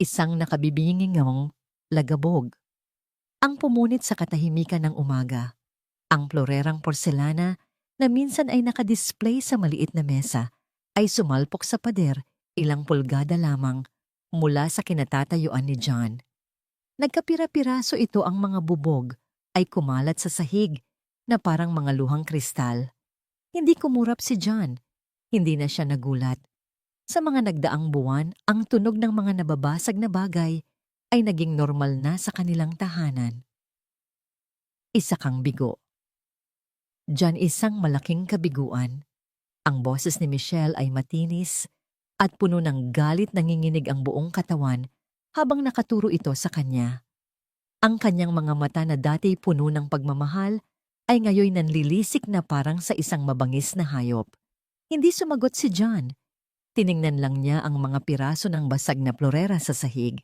isang nakabibingingong lagabog. Ang pumunit sa katahimikan ng umaga, ang plorerang porselana na minsan ay nakadisplay sa maliit na mesa ay sumalpok sa pader ilang pulgada lamang mula sa kinatatayuan ni John. Nagkapira-piraso ito ang mga bubog ay kumalat sa sahig na parang mga luhang kristal. Hindi kumurap si John. Hindi na siya nagulat. Sa mga nagdaang buwan, ang tunog ng mga nababasag na bagay ay naging normal na sa kanilang tahanan. Isa kang bigo. John isang malaking kabiguan. Ang boses ni Michelle ay matinis at puno ng galit, nanginginig ang buong katawan habang nakaturo ito sa kanya. Ang kanyang mga mata na dati puno ng pagmamahal ay ngayon nanlilisik na parang sa isang mabangis na hayop. Hindi sumagot si John. Tiningnan lang niya ang mga piraso ng basag na plorera sa sahig.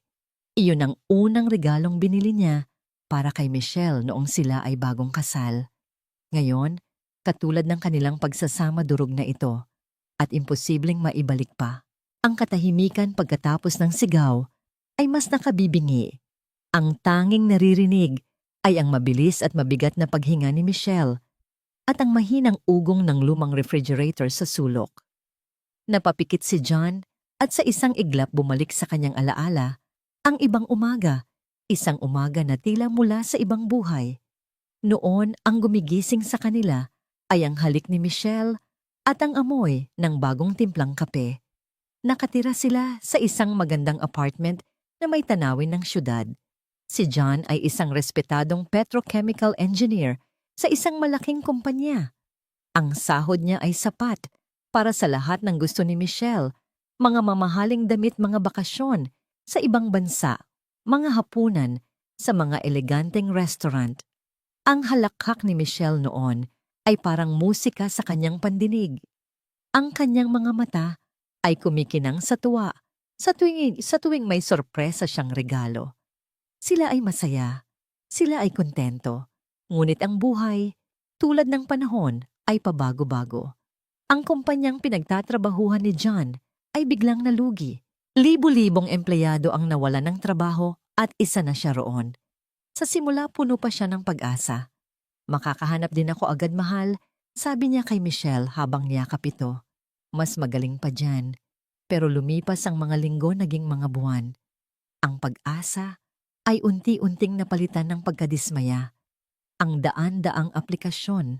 Iyon ang unang regalong binili niya para kay Michelle noong sila ay bagong kasal. Ngayon, katulad ng kanilang pagsasama, durog na ito at imposibleng maibalik pa. Ang katahimikan pagkatapos ng sigaw ay mas nakabibingi. Ang tanging naririnig ay ang mabilis at mabigat na paghinga ni Michelle at ang mahinang ugong ng lumang refrigerator sa sulok. Napapikit si John at sa isang iglap bumalik sa kanyang alaala ang ibang umaga, isang umaga na tila mula sa ibang buhay. Noon ang gumigising sa kanila ay ang halik ni Michelle at ang amoy ng bagong timplang kape. Nakatira sila sa isang magandang apartment na may tanawin ng syudad. Si John ay isang respetadong petrochemical engineer sa isang malaking kumpanya. Ang sahod niya ay sapat para sa lahat ng gusto ni Michelle, mga mamahaling damit, mga bakasyon sa ibang bansa, mga hapunan sa mga eleganteng restaurant. Ang halakhak ni Michelle noon ay parang musika sa kanyang pandinig. Ang kanyang mga mata ay kumikinang sa tuwa sa tuwing may sorpresa siyang regalo. Sila ay masaya, sila ay kontento, ngunit ang buhay, tulad ng panahon, ay pabago-bago. Ang kumpanyang pinagtatrabahuhan ni John ay biglang nalugi. Libo-libong empleyado ang nawalan ng trabaho at isa na siya roon. Sa simula puno pa siya ng pag-asa. Makakahanap din ako agad, mahal, sabi niya kay Michelle habang niyakap ito. Mas magaling pa dyan. Pero lumipas ang mga linggo, naging mga buwan. Ang pag-asa ay unti-unting napalitan ng pagkadismaya. Ang daan-daang aplikasyon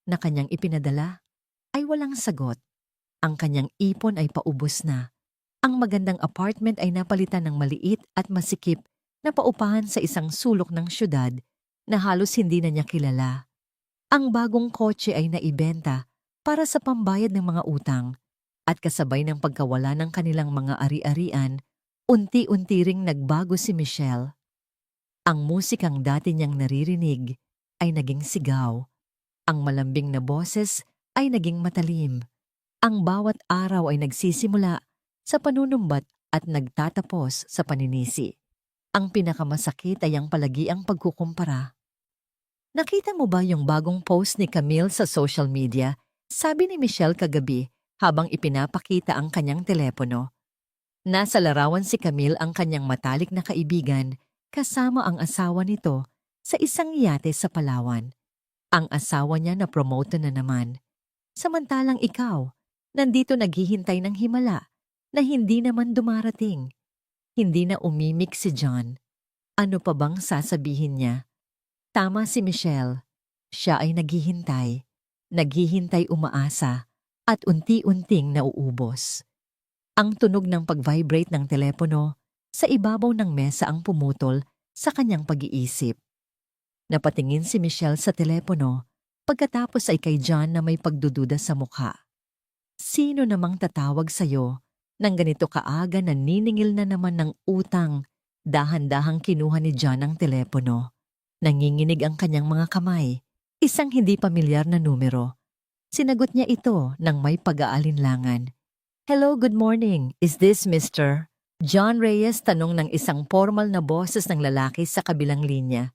na kanyang ipinadala ay walang sagot. Ang kanyang ipon ay paubos na. Ang magandang apartment ay napalitan ng maliit at masikip na paupahan sa isang sulok ng syudad na halos hindi na niya kilala. Ang bagong kotse ay naibenta para sa pambayad ng mga utang at kasabay ng pagkawala ng kanilang mga ari-arian, unti-unti ring nagbago si Michelle. Ang musikang dati niyang naririnig ay naging sigaw. Ang malambing na boses ay naging matalim. Ang bawat araw ay nagsisimula sa panunumbat at nagtatapos sa paninisi. Ang pinakamasakit ay ang palagiang pagkukumpara. Nakita mo ba yung bagong post ni Camille sa social media? Sabi ni Michelle kagabi habang ipinapakita ang kanyang telepono. Nasa larawan si Camille, ang kanyang matalik na kaibigan, kasama ang asawa nito sa isang yate sa Palawan. Ang asawa niya na promote na naman. Samantalang ikaw, nandito naghihintay ng himala na hindi naman dumarating. Hindi na umimik si John. Ano pa bang sasabihin niya? Tama si Michelle. Siya ay naghihintay. Naghihintay, umaasa, at unti-unting nauubos. Ang tunog ng pag-vibrate ng telepono sa ibabaw ng mesa ang pumutol sa kanyang pag-iisip. Napatingin si Michelle sa telepono pagkatapos ay kay John na may pagdududa sa mukha. Sino namang tatawag sa'yo nang ganito kaaga, naniningil na naman ng utang? Dahan-dahang kinuha ni John ang telepono. Nanginginig ang kanyang mga kamay. Isang hindi pamilyar na numero. Sinagot niya ito nang may pag-aalinlangan. Hello, good morning. Is this Mr. John Reyes? Tanong ng isang formal na boses ng lalaki sa kabilang linya.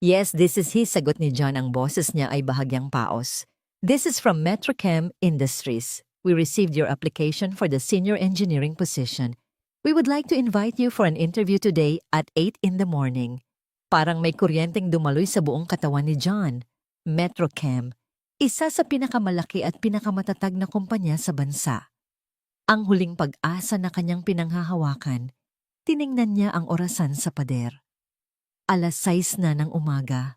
Yes, this is he, sagot ni John. Ang boses niya ay bahagyang paos. This is from Metrochem Industries. We received your application for the senior engineering position. We would like to invite you for an interview today at 8 in the morning. Parang may kuryenteng dumaloy sa buong katawan ni John. Metrochem, isa sa pinakamalaki at pinakamatatag na kumpanya sa bansa. Ang huling pag-asa na kanyang pinanghahawakan, tiningnan niya ang orasan sa pader. 6:00 na ng umaga.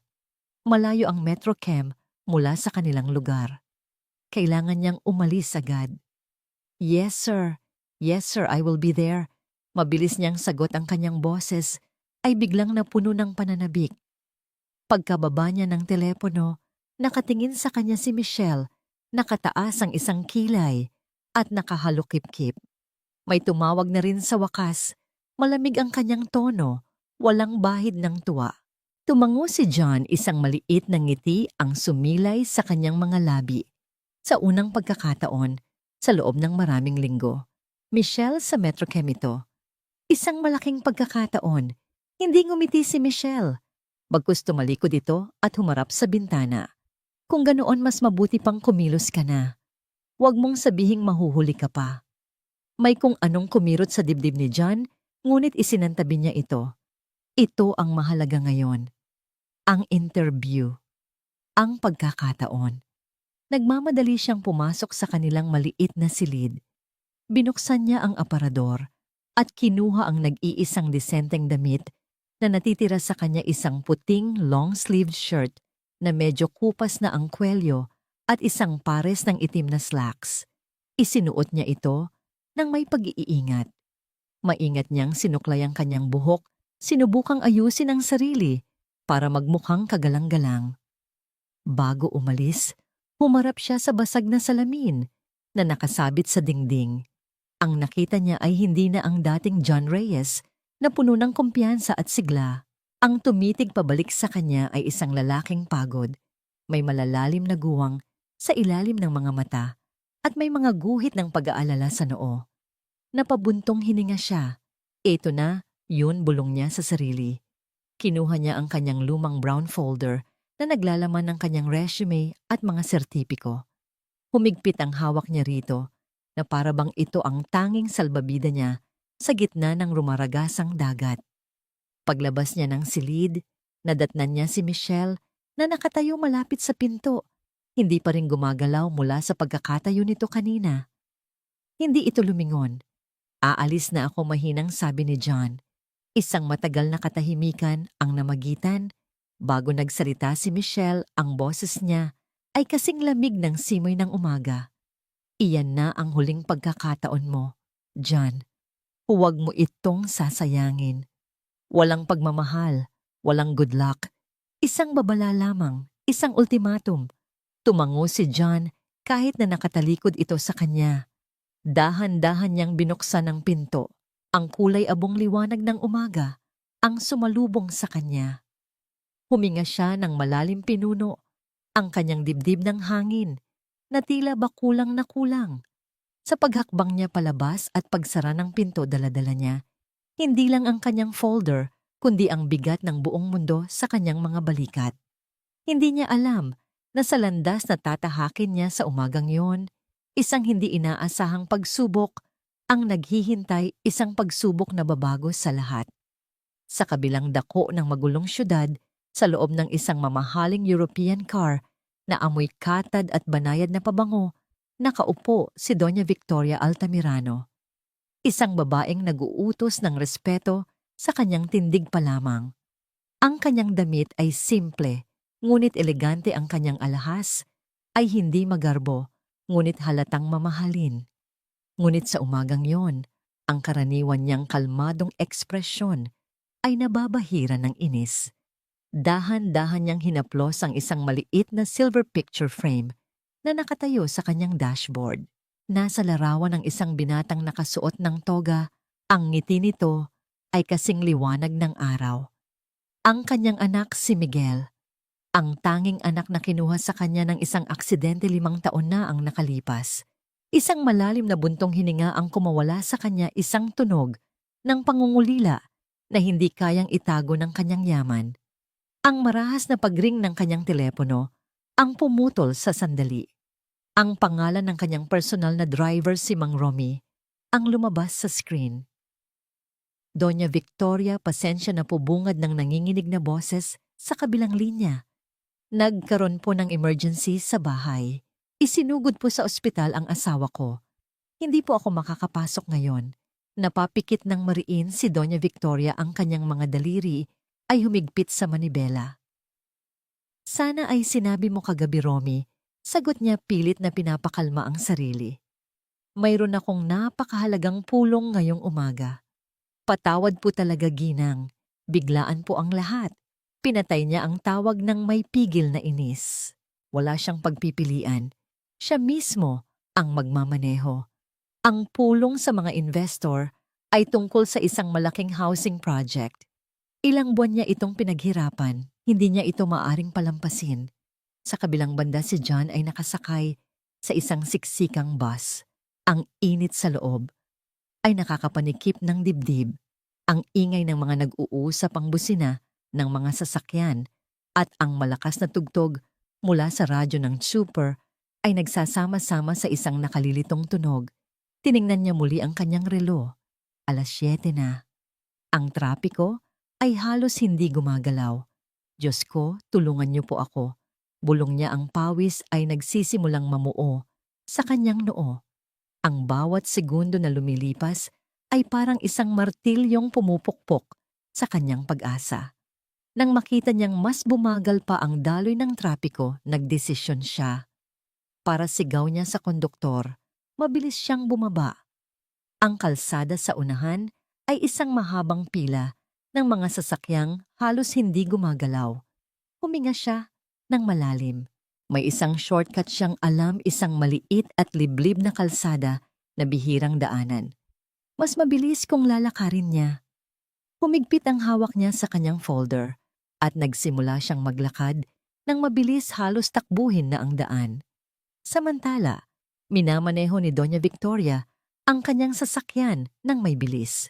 Malayo ang Metrochem mula sa kanilang lugar. Kailangan niyang umalis agad. Yes, sir. Yes, sir, I will be there. Mabilis niyang sagot ang kanyang boses ay biglang napuno ng pananabik. Pagkababa niya ng telepono, nakatingin sa kanya si Michelle, nakataas ang isang kilay at nakahalukip-kip. May tumawag na rin sa wakas, malamig ang kanyang tono, walang bahid ng tuwa. Tumango si John, isang maliit na ngiti ang sumilay sa kanyang mga labi. Sa unang pagkakataon, sa loob ng maraming linggo, Michelle sa Metrochem ito. Isang malaking pagkakataon, hindi ngumiti si Michelle. Bagkus tumalikod ito at humarap sa bintana. Kung ganoon mas mabuti pang kumilos ka na. Huwag mong sabihing mahuhuli ka pa. May kung anong kumirot sa dibdib ni John, ngunit isinantabi niya ito. Ito ang mahalaga ngayon. Ang interview. Ang pagkakataon. Nagmamadali siyang pumasok sa kanilang maliit na silid. Binuksan niya ang aparador at kinuha ang nag-iisang disenteng damit na natitira sa kanya, isang puting long-sleeved shirt na medyo kupas na ang kwelyo at isang pares ng itim na slacks. Isinuot niya ito nang may pag-iingat. Maingat niyang sinuklay ang kanyang buhok, sinubukang ayusin ang sarili para magmukhang kagalang-galang. Bago umalis, humarap siya sa basag na salamin na nakasabit sa dingding. Ang nakita niya ay hindi na ang dating John Reyes na puno ng kumpiyansa at sigla. Ang tumitig pabalik sa kanya ay isang lalaking pagod. May malalalim na guwang sa ilalim ng mga mata at may mga guhit ng pag-aalala sa noo. Napabuntong hininga siya. Ito na, yun, bulong niya sa sarili. Kinuha niya ang kanyang lumang brown folder na naglalaman ng kanyang resume at mga sertipiko. Humigpit ang hawak niya rito na para bang ito ang tanging salbabida niya sa gitna ng rumaragasang dagat. Paglabas niya ng silid, nadatnan niya si Michelle na nakatayo malapit sa pinto. Hindi pa rin gumagalaw mula sa pagkakatayo nito kanina. Hindi ito lumingon. Aalis na ako, mahinang sabi ni John. Isang matagal na katahimikan ang namagitan. Bago nagsalita si Michelle, ang boses niya ay kasing lamig ng simoy ng umaga. Iyan na ang huling pagkakataon mo, John. Huwag mo itong sasayangin. Walang pagmamahal, walang good luck. Isang babala lamang, isang ultimatum. Tumango si John kahit na nakatalikod ito sa kanya. Dahan-dahan niyang binuksan ang pinto. Ang kulay abong liwanag ng umaga ang sumalubong sa kanya. Huminga siya ng malalim, pinuno ang kanyang dibdib ng hangin na tila ba kulang na kulang. Sa paghakbang niya palabas at pagsara ng pinto, dala-dala niya hindi lang ang kanyang folder kundi ang bigat ng buong mundo sa kanyang mga balikat. Hindi niya alam na sa landas na tatahakin niya sa umagang yon, isang hindi inaasahang pagsubok ang naghihintay, isang pagsubok na babago sa lahat. Sa kabilang dako ng magulong syudad, sa loob ng isang mamahaling European car na amoy katad at banayad na pabango, nakaupo si Doña Victoria Altamirano. Isang babaeng nag-uutos ng respeto sa kanyang tindig pa lamang. Ang kanyang damit ay simple, ngunit elegante. Ang kanyang alahas ay hindi magarbo, ngunit halatang mamahalin. Ngunit sa umagang yon, ang karaniwan niyang kalmadong ekspresyon ay nababahira ng inis. Dahan-dahan niyang hinaplos ang isang maliit na silver picture frame na nakatayo sa kanyang dashboard. Nasa larawan ng isang binatang nakasuot ng toga, ang ngiti nito ay kasing liwanag ng araw. Ang kanyang anak si Miguel, ang tanging anak na kinuha sa kanya ng isang aksidente 5 taon na ang nakalipas. Isang malalim na buntong hininga ang kumawala sa kanya, isang tunog ng pangungulila na hindi kayang itago ng kanyang yaman. Ang marahas na pagring ng kanyang telepono ang pumutol sa sandali. Ang pangalan ng kanyang personal na driver, si Mang Romy, ang lumabas sa screen. Doña Victoria, pasensya na po, bungad ng nanginginig na boses sa kabilang linya. Nagkaroon po ng emergency sa bahay. Isinugod po sa ospital ang asawa ko. Hindi po ako makakapasok ngayon. Napapikit ng mariin si Doña Victoria, ang kanyang mga daliri ay humigpit sa manibela. Sana ay sinabi mo kagabi, Romy. Sagot niya, pilit na pinapakalma ang sarili. Mayroon akong napakahalagang pulong ngayong umaga. Patawad po talaga, Ginang. Biglaan po ang lahat. Pinatay niya ang tawag ng may pigil na inis. Wala siyang pagpipilian. Siya mismo ang magmamaneho. Ang pulong sa mga investor ay tungkol sa isang malaking housing project. Ilang buwan niya itong pinaghirapan, hindi niya ito maaring palampasin. Sa kabilang banda, si John ay nakasakay sa isang siksikang bus. Ang init sa loob ay nakakapanikip ng dibdib. Ang ingay ng mga nag-uusap, ang busina ng mga sasakyan at ang malakas na tugtog mula sa radyo ng super ay nagsasama-sama sa isang nakalilitong tunog. Tiningnan niya muli ang kanyang relo. 7:00 na. Ang trapiko ay halos hindi gumagalaw. Diyos ko, tulungan niyo po ako. Bulong niya, ang pawis ay nagsisimulang mamuo sa kanyang noo. Ang bawat segundo na lumilipas ay parang isang martilyong pumupukpok sa kanyang pag-asa. Nang makita niyang mas bumagal pa ang daloy ng trapiko, nagdesisyon siya. Para sigaw niya sa konduktor, mabilis siyang bumaba. Ang kalsada sa unahan ay isang mahabang pila ng mga sasakyang halos hindi gumagalaw. Huminga siya ng malalim. May isang shortcut siyang alam, isang maliit at liblib na kalsada na bihirang daanan. Mas mabilis kung lalakarin niya. Humigpit ang hawak niya sa kanyang folder at nagsimula siyang maglakad nang mabilis, halos takbuhin na ang daan. Samantala, minamaneho ni Doña Victoria ang kanyang sasakyan ng may bilis.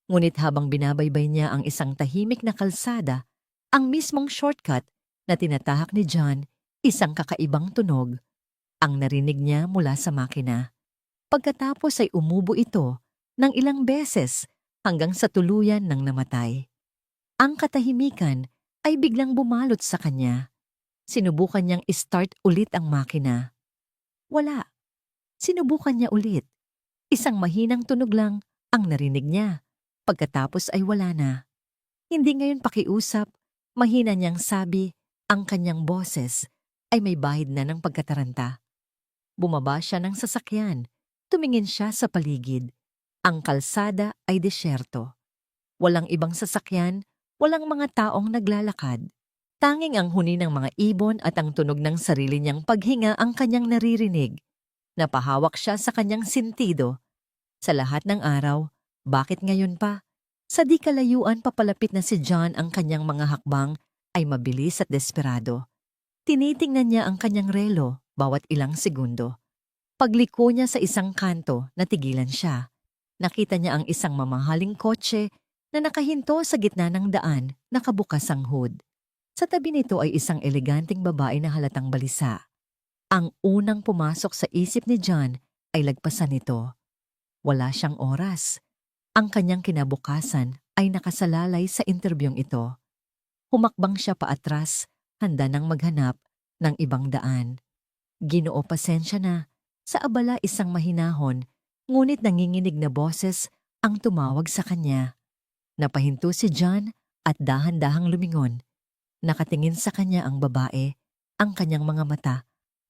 Ngunit habang binabaybay niya ang isang tahimik na kalsada, ang mismong shortcut na tinatahak ni John, isang kakaibang tunog ang narinig niya mula sa makina. Pagkatapos ay umubo ito ng ilang beses hanggang sa tuluyan ng namatay. Ang katahimikan ay biglang bumalot sa kanya. Sinubukan niyang i-start ulit ang makina. Wala. Sinubukan niya ulit. Isang mahinang tunog lang ang narinig niya. Pagkatapos ay wala na. Hindi ngayon pakiusap, mahina niyang sabi, ang kanyang boses ay may bahid na ng pagkataranta. Bumaba siya ng sasakyan. Tumingin siya sa paligid. Ang kalsada ay desyerto. Walang ibang sasakyan, walang mga taong naglalakad. Tanging ang huni ng mga ibon at ang tunog ng sarili niyang paghinga ang kanyang naririnig. Napahawak siya sa kanyang sentido. Sa lahat ng araw, bakit ngayon pa? Sa di kalayuan, papalapit na si John, ang kanyang mga hakbang ay mabilis at desperado. Tinitingnan niya ang kanyang relo bawat ilang segundo. Pagliko niya sa isang kanto, natigilan siya. Nakita niya ang isang mamahaling kotse na nakahinto sa gitna ng daan, nakabukas ang hood. Sa tabi nito ay isang eleganteng babae na halatang balisa. Ang unang pumasok sa isip ni John ay lagpasan nito. Wala siyang oras. Ang kanyang kinabukasan ay nakasalalay sa interbyong ito. Humakbang siya paatras, handa nang maghanap ng ibang daan. Ginoo, pasensya na. Sa abala, isang mahinahon, ngunit nanginginig na boses ang tumawag sa kanya. Napahinto si John at dahan-dahang lumingon. Nakatingin sa kanya ang babae. Ang kanyang mga mata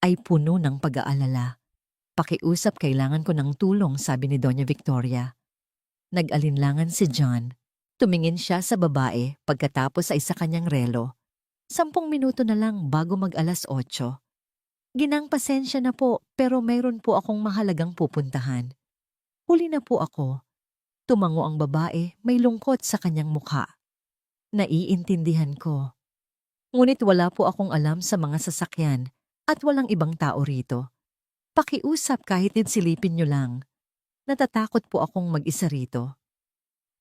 ay puno ng pag-aalala. Pakiusap, kailangan ko ng tulong, sabi ni Doña Victoria. Nag-alinlangan si John. Tumingin siya sa babae, pagkatapos ay sa kanyang relo. 10 minuto na lang bago mag-8:00. Ginang, pasensya na po, pero mayroon po akong mahalagang pupuntahan. Huli na po ako. Tumango ang babae, may lungkot sa kanyang mukha. Naiintindihan ko. Ngunit wala po akong alam sa mga sasakyan at walang ibang tao rito. Pakiusap, kahit silipin niyo lang. Natatakot po akong mag-isa rito.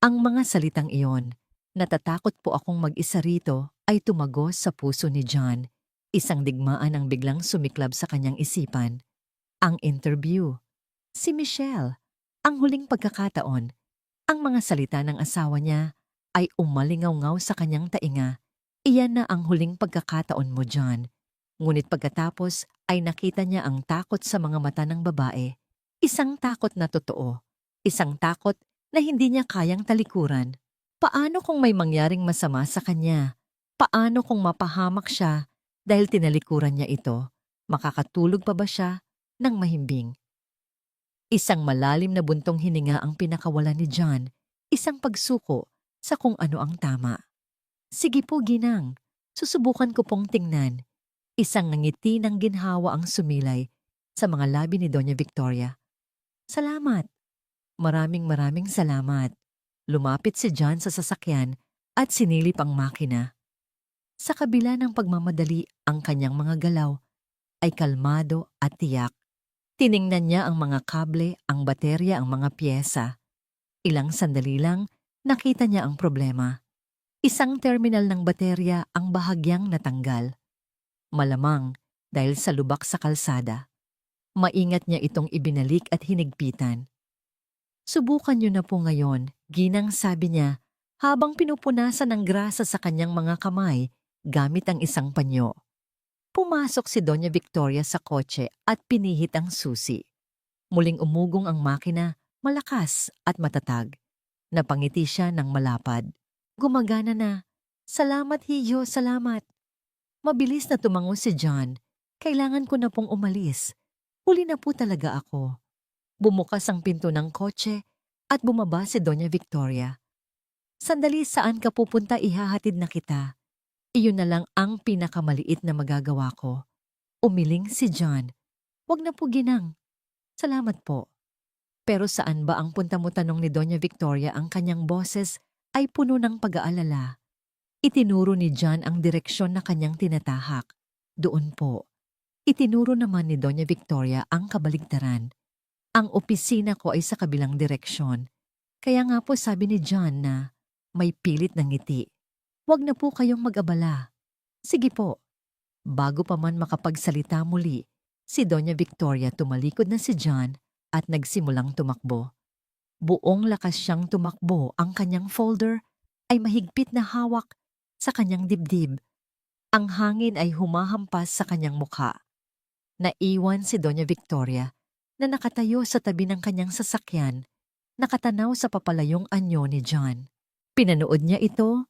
Ang mga salitang iyon, natatakot po akong mag-isa rito, ay tumagos sa puso ni John. Isang digmaan ang biglang sumiklab sa kanyang isipan. Ang interview. Si Michelle. Ang huling pagkakataon. Ang mga salita ng asawa niya ay umalingaw-ngaw sa kanyang tainga. Iyan na ang huling pagkakataon mo, John. Ngunit pagkatapos ay nakita niya ang takot sa mga mata ng babae. Isang takot na totoo. Isang takot na hindi niya kayang talikuran. Paano kung may mangyaring masama sa kanya? Paano kung mapahamak siya dahil tinalikuran niya ito? Makakatulog pa ba siya ng mahimbing? Isang malalim na buntong hininga ang pinakawalan ni John. Isang pagsuko sa kung ano ang tama. Sige po, ginang. Susubukan ko pong tingnan. Isang ngiti ng ginhawa ang sumilay sa mga labi ni Doña Victoria. Salamat. Maraming salamat. Lumapit si John sa sasakyan at sinilip ang makina. Sa kabila ng pagmamadali, ang kanyang mga galaw ay kalmado at tiyak. Tiningnan niya ang mga kable, ang baterya, ang mga piyesa. Ilang sandali lang, nakita niya ang problema. Isang terminal ng baterya ang bahagyang natanggal. Malamang dahil sa lubak sa kalsada. Maingat niya itong ibinalik at hinigpitan. Subukan niyo na po ngayon, ginang, sabi niya, habang pinupunasan ng grasa sa kanyang mga kamay gamit ang isang panyo. Pumasok si Doña Victoria sa kotse at pinihit ang susi. Muling umugong ang makina, malakas at matatag. Napangiti siya ng malapad. Gumagana na. Salamat, Hiyo, salamat. Mabilis na tumango si John. Kailangan ko na pong umalis. Huli na po talaga ako. Bumukas ang pinto ng kotse at bumaba si Doña Victoria. Sandali, saan ka pupunta? Ihahatid na kita. Iyon na lang ang pinakamaliit na magagawa ko. Umiling si John. Wag na po, ginang. Salamat po. Pero saan ba ang punta mo, tanong ni Doña Victoria. Ang kanyang boses ay puno ng pag-aalala. Itinuro ni John ang direksyon na kanyang tinatahak. Doon po. Itinuro naman ni Doña Victoria ang kabaligtaran. Ang opisina ko ay sa kabilang direksyon. Kaya nga po sabi ni John na may pilit na ngiti. Huwag na po kayong mag-abala. Sige po. Bago pa man makapagsalita muli, si Doña Victoria tumalikod na si John at nagsimulang tumakbo. Buong lakas siyang tumakbo, ang kanyang folder ay mahigpit na hawak sa kanyang dibdib. Ang hangin ay humahampas sa kanyang mukha. Naiwan si Doña Victoria na nakatayo sa tabi ng kanyang sasakyan, nakatanaw sa papalayong anyo ni John. Pinanood niya ito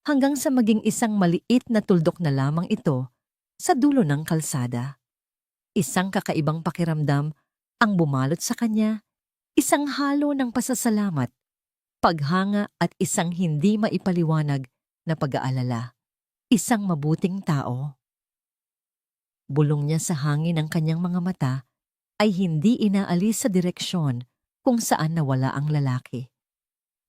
hanggang sa maging isang maliit na tuldok na lamang ito sa dulo ng kalsada. Isang kakaibang pakiramdam ang bumalot sa kanya, isang halo ng pasasalamat, paghanga at isang hindi maipaliwanag na pag-aalala. Isang mabuting tao. Bulong niya sa hangin ang kanyang mga mata ay hindi inaalis sa direksyon kung saan nawala ang lalaki.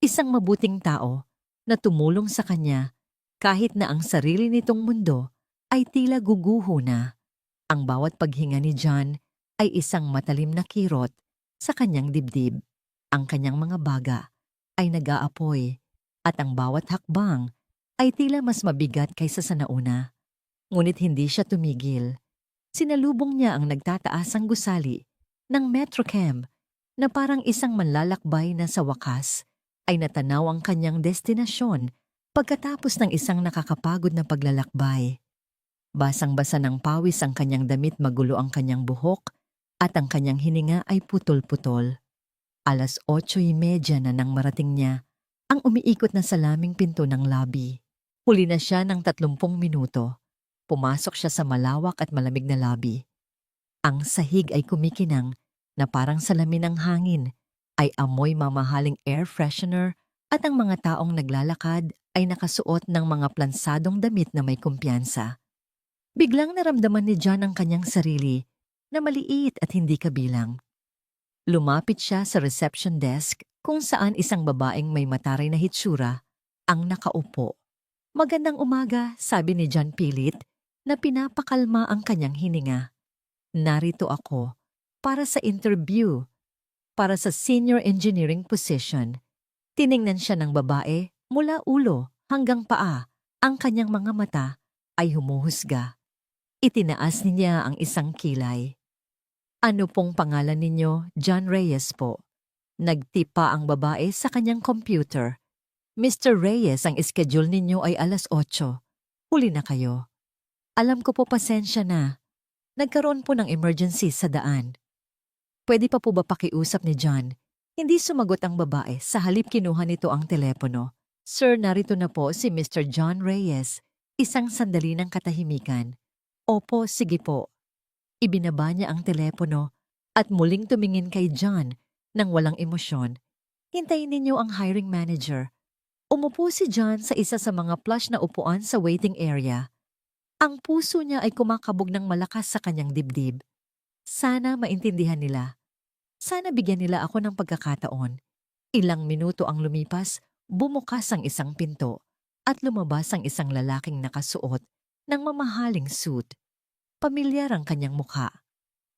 Isang mabuting tao na tumulong sa kanya kahit na ang sarili nitong mundo ay tila guguho na. Ang bawat paghinga ni John ay isang matalim na kirot sa kanyang dibdib. Ang kanyang mga baga ay nag-aapoy at ang bawat hakbang ay tila mas mabigat kaysa sa nauna. Ngunit hindi siya tumigil. Sinalubong niya ang nagtataasang gusali ng Metrocam na parang isang manlalakbay na sa wakas ay natanaw ang kanyang destinasyon pagkatapos ng isang nakakapagod na paglalakbay. Basang-basa ng pawis ang kanyang damit, magulo ang kanyang buhok at ang kanyang hininga ay putol-putol. 8:30 na nang marating niya ang umiikot na salaming pinto ng lobby. Huli na siya ng 30 minuto. Pumasok siya sa malawak at malamig na lobby. Ang sahig ay kumikinang na parang salamin ng hangin, ay amoy mamahaling air freshener at ang mga taong naglalakad ay nakasuot ng mga plansadong damit na may kumpiyansa. Biglang naramdaman ni John ang kanyang sarili na maliit at hindi kabilang. Lumapit siya sa reception desk kung saan isang babaeng may mataray na hitsura ang nakaupo. Magandang umaga, sabi ni John pilit na pinapakalma ang kanyang hininga. Narito ako para sa interview, para sa senior engineering position. Tiningnan siya ng babae mula ulo hanggang paa. Ang kanyang mga mata ay humuhusga. Itinaas niya ang isang kilay. Ano pong pangalan ninyo? John Reyes po. Nagtipa ang babae sa kanyang computer. Mr. Reyes, ang schedule ninyo ay 8:00. Huli na kayo. Alam ko po, pasensya na. Nagkaroon po ng emergency sa daan. Pwede pa po ba pakiusap ni John? Hindi sumagot ang babae, sa halip kinuha nito ang telepono. Sir, narito na po si Mr. John Reyes. Isang sandali ng katahimikan. Opo, sige po. Ibinaba niya ang telepono at muling tumingin kay John nang walang emosyon. Hintayin ninyo ang hiring manager. Umupo si John sa isa sa mga plush na upuan sa waiting area. Ang puso niya ay kumakabog ng malakas sa kanyang dibdib. Sana maintindihan nila. Sana bigyan nila ako ng pagkakataon. Ilang minuto ang lumipas, bumukas ang isang pinto at lumabas ang isang lalaking nakasuot ng mamahaling suit. Pamilyar ang kanyang mukha.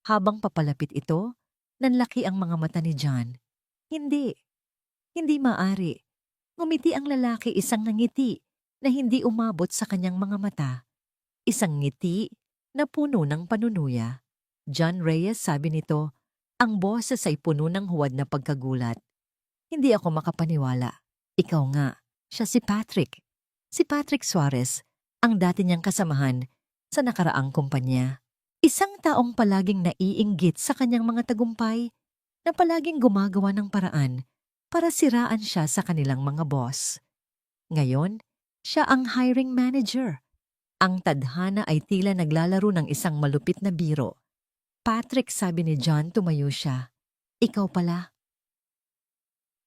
Habang papalapit ito, nanlaki ang mga mata ni John. Hindi maaari. Ngumiti ang lalaki, isang ngiti na hindi umabot sa kanyang mga mata. Isang ngiti na puno ng panunuya. John Reyes, sabi nito, ang boses ay puno ng huwad na pagkagulat. Hindi ako makapaniwala. Ikaw nga, siya si Patrick. Si Patrick Suarez, ang dati niyang kasamahan sa nakaraang kumpanya. Isang taong palaging naiinggit sa kanyang mga tagumpay, na palaging gumagawa ng paraan para siraan siya sa kanilang mga boss. Ngayon, siya ang hiring manager. Ang tadhana ay tila naglalaro ng isang malupit na biro. Patrick, sabi ni John, tumayo siya. Ikaw pala.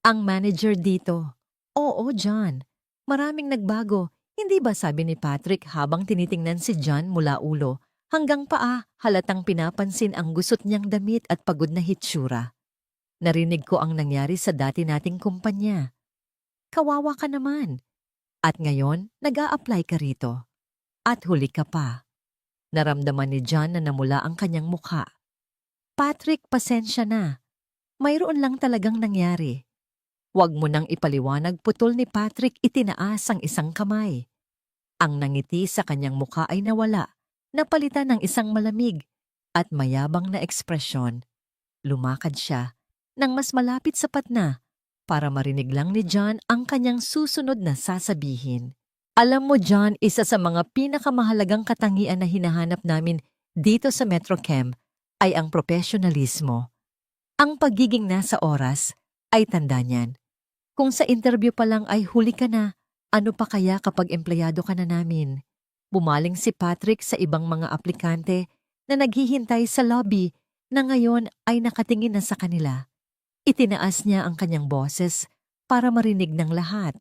Ang manager dito. Oo, John. Maraming nagbago. Hindi ba, sabi ni Patrick habang tinitingnan si John mula ulo hanggang paa, halatang pinapansin ang gusot niyang damit at pagod na hitsura. Narinig ko ang nangyari sa dati nating kumpanya. Kawawa ka naman. At ngayon, nag-a-apply ka rito. At huli ka pa. Naramdaman ni John na namula ang kanyang mukha. Patrick, pasensya na. Mayroon lang talagang nangyari. Huwag mo nang ipaliwanag, putol ni Patrick, itinaas ang isang kamay. Ang nangiti sa kanyang mukha ay nawala, napalitan ng isang malamig at mayabang na ekspresyon. Lumakad siya nang mas malapit sapat na para marinig lang ni John ang kanyang susunod na sasabihin. Alam mo, John, isa sa mga pinakamahalagang katangian na hinahanap namin dito sa Metrochem ay ang profesionalismo. Ang pagiging nasa oras ay tanda niyan. Kung sa interview pa lang ay huli ka na, ano pa kaya kapag empleyado ka na namin? Bumaling si Patrick sa ibang mga aplikante na naghihintay sa lobby na ngayon ay nakatingin na sa kanila. Itinaas niya ang kanyang boses para marinig ng lahat.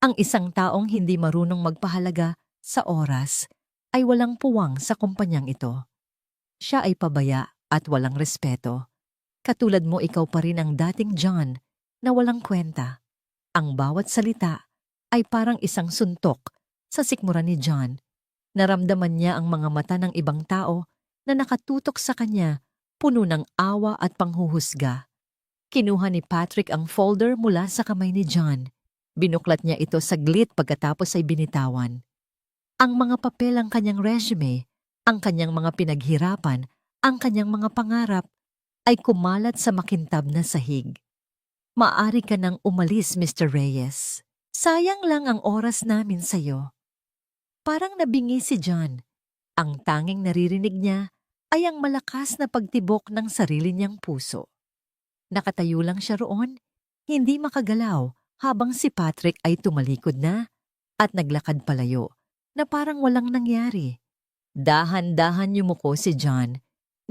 Ang isang taong hindi marunong magpahalaga sa oras ay walang puwang sa kumpanyang ito. Siya ay pabaya at walang respeto. Katulad mo, ikaw pa rin ang dating John na walang kwenta. Ang bawat salita ay parang isang suntok sa sikmura ni John. Naramdaman niya ang mga mata ng ibang tao na nakatutok sa kanya, puno ng awa at panghuhusga. Kinuha ni Patrick ang folder mula sa kamay ni John. Binuklat niya ito saglit pagkatapos ay binitawan. Ang mga papel, ang kanyang resume, ang kanyang mga pinaghirapan, ang kanyang mga pangarap ay kumalat sa makintab na sahig. Maaari ka nang umalis, Mr. Reyes. Sayang lang ang oras namin sa'yo. Parang nabingi si John. Ang tanging naririnig niya ay ang malakas na pagtibok ng sarili niyang puso. Nakatayo lang siya roon, hindi makagalaw habang si Patrick ay tumalikod na at naglakad palayo na parang walang nangyari. Dahan-dahan yumuko si John.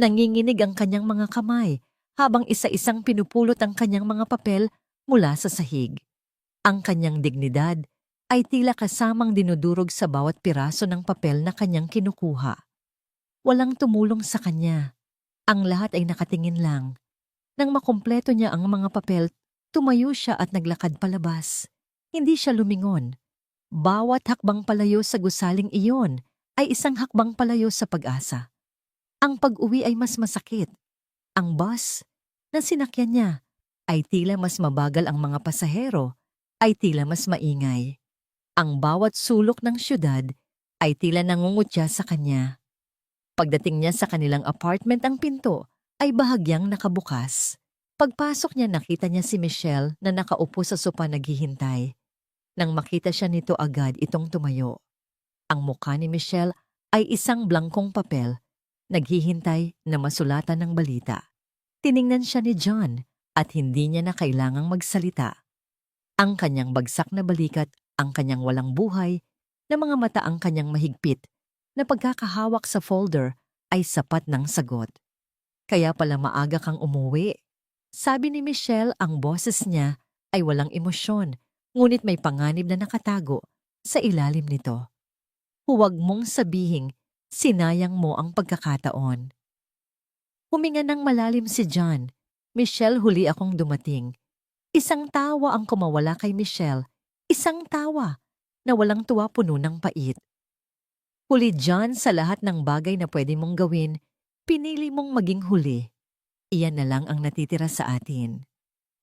Nanginginig ang kanyang mga kamay habang isa-isang pinupulot ang kanyang mga papel mula sa sahig. Ang kanyang dignidad ay tila kasamang dinudurog sa bawat piraso ng papel na kanyang kinukuha. Walang tumulong sa kanya. Ang lahat ay nakatingin lang. Nang makumpleto niya ang mga papel, tumayo siya at naglakad palabas. Hindi siya lumingon. Bawat hakbang palayo sa gusaling iyon ay isang hakbang palayo sa pag-asa. Ang pag-uwi ay mas masakit. Ang bus na sinakyan niya ay tila mas mabagal, ang mga pasahero ay tila mas maingay. Ang bawat sulok ng syudad ay tila nangungutya sa kanya. Pagdating niya sa kanilang apartment, ang pinto ay bahagyang nakabukas. Pagpasok niya nakita niya si Michelle na nakaupo sa sopa naghihintay. Nang makita siya nito agad itong tumayo. Ang mukha ni Michelle ay isang blangkong papel, naghihintay na masulatan ng balita. Tiningnan siya ni John at hindi niya na kailangang magsalita. Ang kanyang bagsak na balikat, ang kanyang walang buhay, na mga mata ang kanyang mahigpit, na pagkakahawak sa folder ay sapat ng sagot. Kaya pala maaga kang umuwi. Sabi ni Michelle, ang boses niya ay walang emosyon, ngunit may panganib na nakatago sa ilalim nito. Huwag mong sabihing sinayang mo ang pagkakataon. Huminga ng malalim si John. Michelle, huli akong dumating. Isang tawa ang kumawala kay Michelle. Isang tawa na walang tuwa, puno ng pait. Huli, John, sa lahat ng bagay na pwede mong gawin, pinili mong maging huli. Iyan na lang ang natitira sa atin.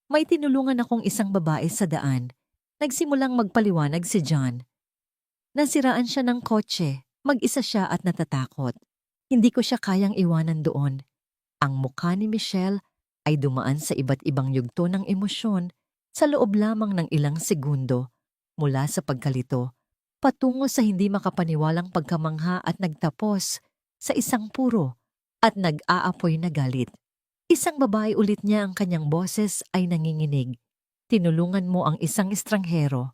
May tinulungan akong isang babae sa daan. Nagsimulang magpaliwanag si John. Nasiraan siya ng kotse, mag-isa siya at natatakot. Hindi ko siya kayang iwanan doon. Ang mukha ni Michelle ay dumaan sa iba't ibang yugto ng emosyon sa loob lamang ng ilang segundo, mula sa pagkalito, patungo sa hindi makapaniwalang pagkamangha at nagtapos sa isang puro at nag-aapoy na galit. Isang babae, ulit niya, ang kanyang boses ay nanginginig. Tinulungan mo ang isang estranghero.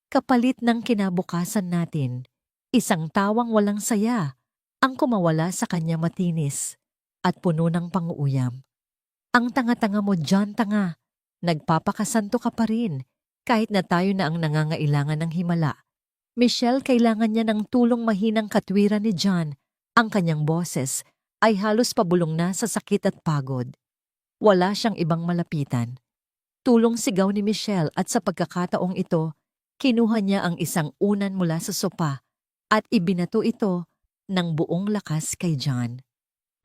Kapalit ng kinabukasan natin, isang tawang walang saya ang kumawala sa kanya, matinis at puno ng pang-uuyam. Ang tanga-tanga mo, John, tanga. Nagpapakasanto ka pa rin, kahit na tayo na ang nangangailangan ng himala. Michelle, kailangan niya ng tulong. Mahinang katwiran ni John. Ang kanyang boses ay halos pabulong na sa sakit at pagod. Wala siyang ibang malapitan. Tulong, sigaw ni Michelle, at sa pagkakataong ito, kinuha niya ang isang unan mula sa sopa at ibinato ito ng buong lakas kay John.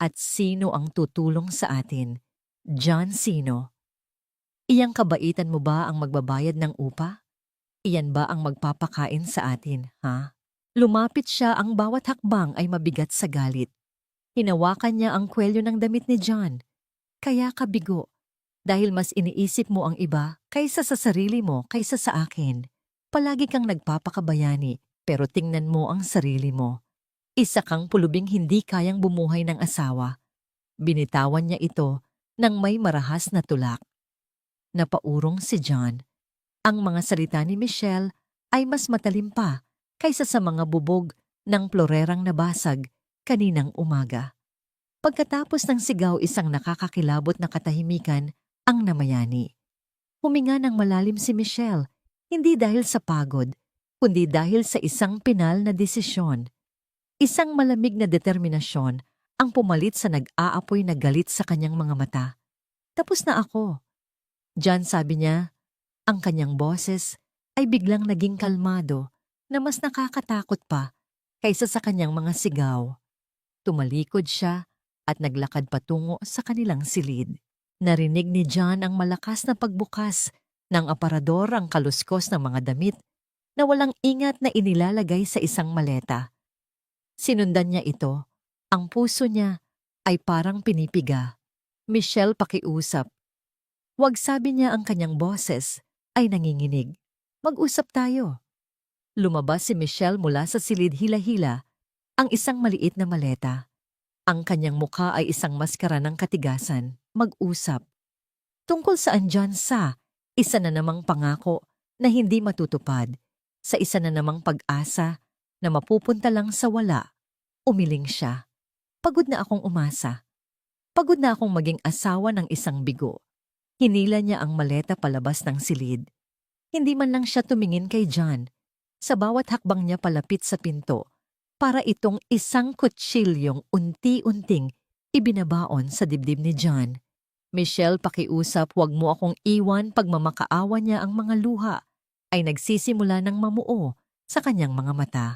At sino ang tutulong sa atin? John, sino? Iyang kabaitan mo ba ang magbabayad ng upa? Iyan ba ang magpapakain sa atin, ha? Lumapit siya, ang bawat hakbang ay mabigat sa galit. Hinawakan niya ang kwelyo ng damit ni John. Kaya ka bigo, dahil mas iniisip mo ang iba kaysa sa sarili mo, kaysa sa akin. Palagi kang nagpapakabayani, pero tingnan mo ang sarili mo. Isa kang pulubing hindi kayang bumuhay ng asawa. Binitawan niya ito nang may marahas na tulak. Napaurong si John. Ang mga salita ni Michelle ay mas matalim pa kaysa sa mga bubog ng plorerang nabasag kaninang umaga. Pagkatapos ng sigaw, isang nakakakilabot na katahimikan ang namayani. Huminga ng malalim si Michelle, hindi dahil sa pagod, kundi dahil sa isang pinal na desisyon. Isang malamig na determinasyon ang pumalit sa nag-aapoy na galit sa kanyang mga mata. Tapos na ako. John, sabi niya, ang kanyang boses ay biglang naging kalmado na mas nakakatakot pa kaysa sa kanyang mga sigaw. Tumalikod siya at naglakad patungo sa kanilang silid. Narinig ni John ang malakas na pagbukas ng aparador, ang kaluskos ng mga damit na walang ingat na inilalagay sa isang maleta. Sinundan niya ito. Ang puso niya ay parang pinipiga. Michelle, pakiusap. Wag, sabi niya, ang kanyang boses ay nanginginig. Mag-usap tayo. Lumabas si Michelle mula sa silid, hila-hila ang isang maliit na maleta. Ang kanyang mukha ay isang maskara ng katigasan. Mag-usap. Tungkol saan, John? Sa isa na namang pangako na hindi matutupad, sa isa na namang pag-asa na mapupunta lang sa wala. Umiling siya. Pagod na akong umasa. Pagod na akong maging asawa ng isang bigo. Hinila niya ang maleta palabas ng silid. Hindi man lang siya tumingin kay John. Sa bawat hakbang niya palapit sa pinto, para itong isang kutsilyong unti-unting ibinabaon sa dibdib ni John. Michelle, pakiusap, wag mo akong iwan. Pagmamakaawa niya ang mga luha ay nagsisimula ng mamuo sa kanyang mga mata.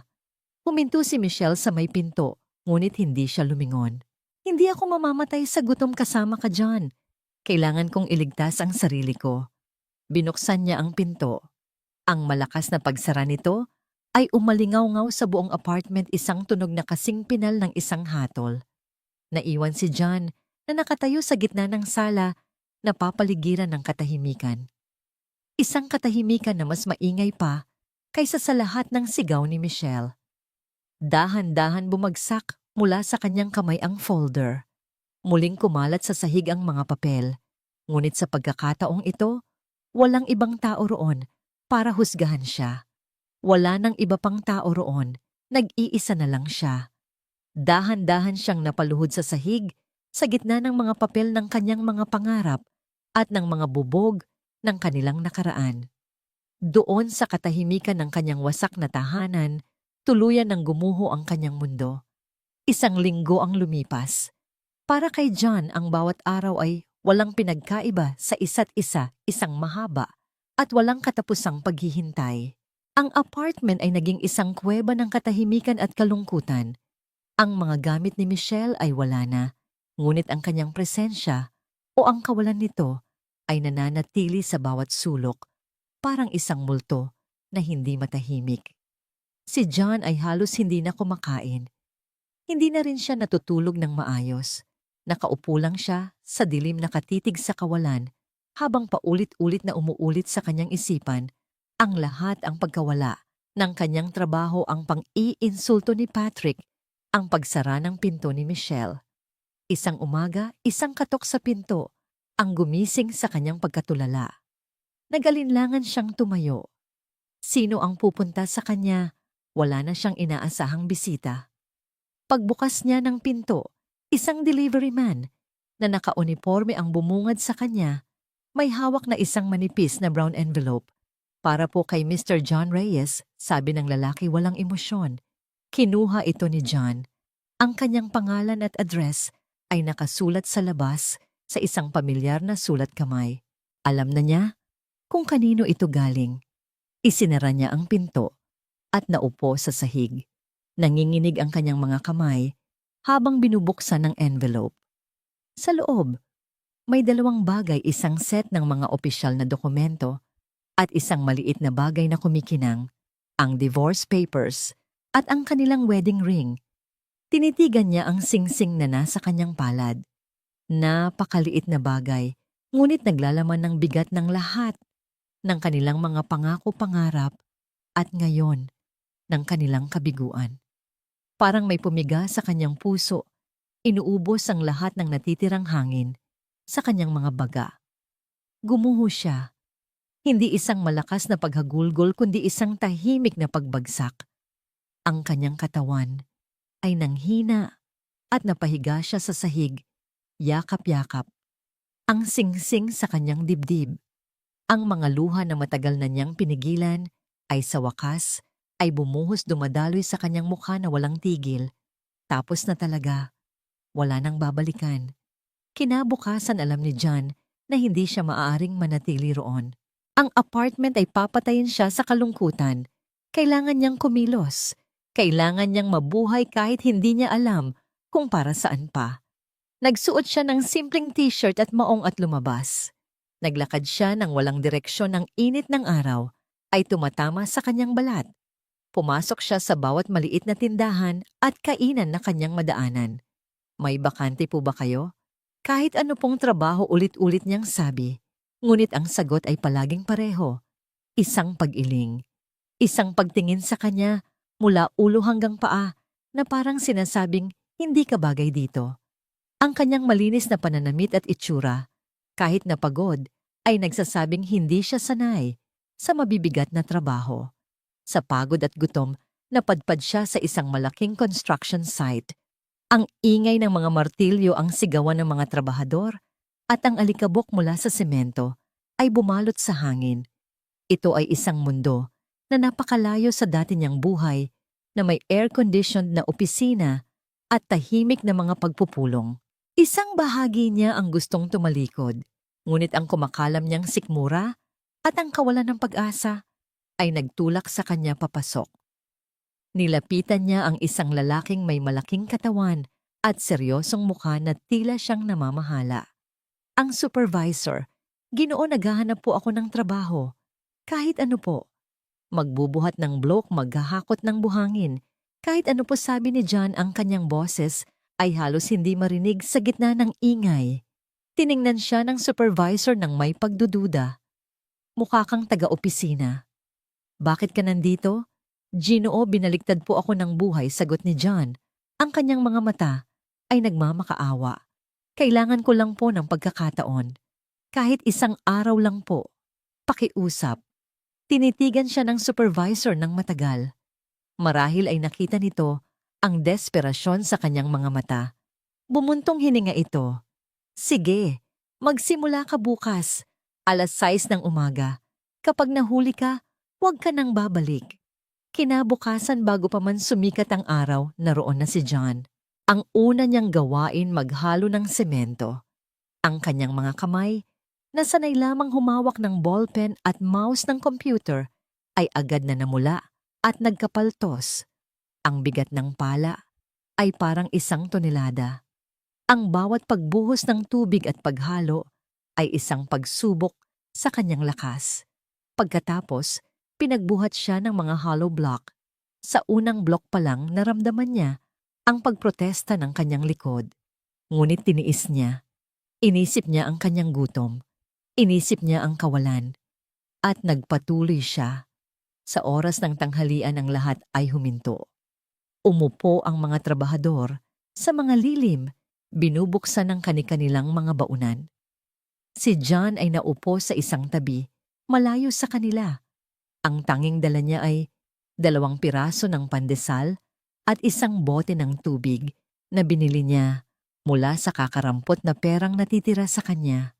Huminto si Michelle sa may pinto, ngunit hindi siya lumingon. Hindi ako mamamatay sa gutom kasama ka, John. Kailangan kong iligtas ang sarili ko. Binuksan niya ang pinto. Ang malakas na pagsara nito ay umalingaw-ngaw sa buong apartment, isang tunog na kasing pinal ng isang hatol. Naiwan si John na nakatayo sa gitna ng sala napapaligiran ng katahimikan. Isang katahimikan na mas maingay pa kaysa sa lahat ng sigaw ni Michelle. Dahan-dahan bumagsak mula sa kanyang kamay ang folder. Muling kumalat sa sahig ang mga papel. Ngunit sa pagkakataong ito, walang ibang tao roon para husgahan siya. Wala nang iba pang tao roon, nag-iisa na lang siya. Dahan-dahan siyang napaluhod sa sahig sa gitna ng mga papel ng kanyang mga pangarap at ng mga bubog ng kanilang nakaraan. Doon sa katahimikan ng kanyang wasak na tahanan, tuluyan ng gumuho ang kanyang mundo. Isang linggo ang lumipas. Para kay John, ang bawat araw ay walang pinagkaiba sa isa't isa, isang mahaba at walang katapusang paghihintay. Ang apartment ay naging isang kuweba ng katahimikan at kalungkutan. Ang mga gamit ni Michelle ay wala na, ngunit ang kanyang presensya o ang kawalan nito ay nananatili sa bawat sulok, parang isang multo na hindi matahimik. Si John ay halos hindi na kumakain. Hindi na rin siya natutulog ng maayos. Nakaupo lang siya sa dilim na katitig sa kawalan habang paulit-ulit na umuulit sa kanyang isipan ang lahat ang pagkawala ng kanyang trabaho, ang pang-iinsulto ni Patrick, ang pagsara ng pinto ni Michelle. Isang umaga, isang katok sa pinto ang gumising sa kanyang pagkatulala. Nag-alinlangan siyang tumayo. Sino ang pupunta sa kanya? Wala na siyang inaasahang bisita. Pagbukas niya ng pinto, isang delivery man na nakauniforme ang bumungad sa kanya. May hawak na isang manipis na brown envelope. Para po kay Mr. John Reyes, sabi ng lalaki walang emosyon. Kinuha ito ni John. Ang kanyang pangalan at address ay nakasulat sa labas sa isang pamilyar na sulat kamay. Alam na niya kung kanino ito galing. Isinara niya ang pinto at naupo sa sahig. Nanginginig ang kanyang mga kamay habang binubuksan ng envelope. Sa loob, may dalawang bagay, isang set ng mga opisyal na dokumento at isang maliit na bagay na kumikinang, ang divorce papers at ang kanilang wedding ring. Tinitigan niya ang singsing na nasa kanyang palad. Napakaliit na bagay, ngunit naglalaman ng bigat ng lahat ng kanilang mga pangako-pangarap at ngayon ng kanilang kabiguan. Parang may pumiga sa kanyang puso, inuubos ang lahat ng natitirang hangin sa kanyang mga baga. Gumuho siya. Hindi isang malakas na paghagulgol kundi isang tahimik na pagbagsak. Ang kanyang katawan ay nanghina at napahiga siya sa sahig, yakap-yakap. Ang singsing sa kanyang dibdib. Ang mga luha na matagal na niyang pinigilan ay sa wakas ay bumuhos dumadaloy sa kanyang mukha na walang tigil. Tapos na talaga. Wala nang babalikan. Kinabukasan alam ni John na hindi siya maaaring manatili roon. Ang apartment ay papatayin siya sa kalungkutan. Kailangan niyang kumilos. Kailangan niyang mabuhay kahit hindi niya alam kung para saan pa. Nagsuot siya ng simpleng t-shirt at maong at lumabas. Naglakad siya ng walang direksyon, ng init ng araw ay tumatama sa kanyang balat. Pumasok siya sa bawat maliit na tindahan at kainan na kanyang madaanan. May bakante po ba kayo? Kahit ano pong trabaho ulit-ulit niyang sabi. Ngunit ang sagot ay palaging pareho. Isang pag-iling. Isang pagtingin sa kanya mula ulo hanggang paa na parang sinasabing hindi ka bagay dito. Ang kanyang malinis na pananamit at itsura, kahit napagod, ay nagsasabing hindi siya sanay sa mabibigat na trabaho. Sa pagod at gutom, napadpad siya sa isang malaking construction site. Ang ingay ng mga martilyo, ang sigawan ng mga trabahador, at ang alikabok mula sa semento ay bumalot sa hangin. Ito ay isang mundo na napakalayo sa dati niyang buhay na may air-conditioned na opisina at tahimik na mga pagpupulong. Isang bahagi niya ang gustong tumalikod, ngunit ang kumakalam niyang sikmura at ang kawalan ng pag-asa ay nagtulak sa kanya papasok. Nilapitan niya ang isang lalaking may malaking katawan at seryosong mukha na tila siyang namamahala. Ang supervisor, "Ginoo, naghahanap po ako ng trabaho. Kahit ano po." Magbubuhat ng bloke, maghahakot ng buhangin. Kahit ano po, sabi ni John. Ang kanyang boses ay halos hindi marinig sa gitna ng ingay. Tiningnan siya ng supervisor ng may pagdududa. Mukha kang taga-opisina. Bakit ka nandito? Ginoo, binaligtad po ako ng buhay, sagot ni John. Ang kanyang mga mata ay nagmamakaawa. Kailangan ko lang po ng pagkakataon. Kahit isang araw lang po. Pakiusap. Tinitigan siya ng supervisor ng matagal. Marahil ay nakita nito ang desperasyon sa kanyang mga mata. Bumuntong hininga ito. Sige, magsimula ka bukas. 6:00 ng umaga. Kapag nahuli ka, huwag ka nang babalik. Kinabukasan bago pa man sumikat ang araw, naroon na si John. Ang una niyang gawain maghalo ng semento. Ang kanyang mga kamay, na sanay lamang humawak ng ballpen at mouse ng computer, ay agad na namula at nagkapaltos. Ang bigat ng pala ay parang 1 tonelada. Ang bawat pagbuhos ng tubig at paghalo ay isang pagsubok sa kanyang lakas. Pagkatapos, pinagbuhat siya ng mga hollow block. Sa unang block pa lang naramdaman niya ang pagprotesta ng kanyang likod. Ngunit tiniis niya. Inisip niya ang kanyang gutom. Inisip niya ang kawalan. At nagpatuloy siya. Sa oras ng tanghalian ang lahat ay huminto. Umupo ang mga trabahador sa mga lilim, binubuksan ng kani-kanilang mga baunan. Si John ay naupo sa isang tabi, malayo sa kanila. Ang tanging dala niya ay 2 piraso ng pandesal at isang bote ng tubig na binili niya mula sa kakarampot na perang natitira sa kanya.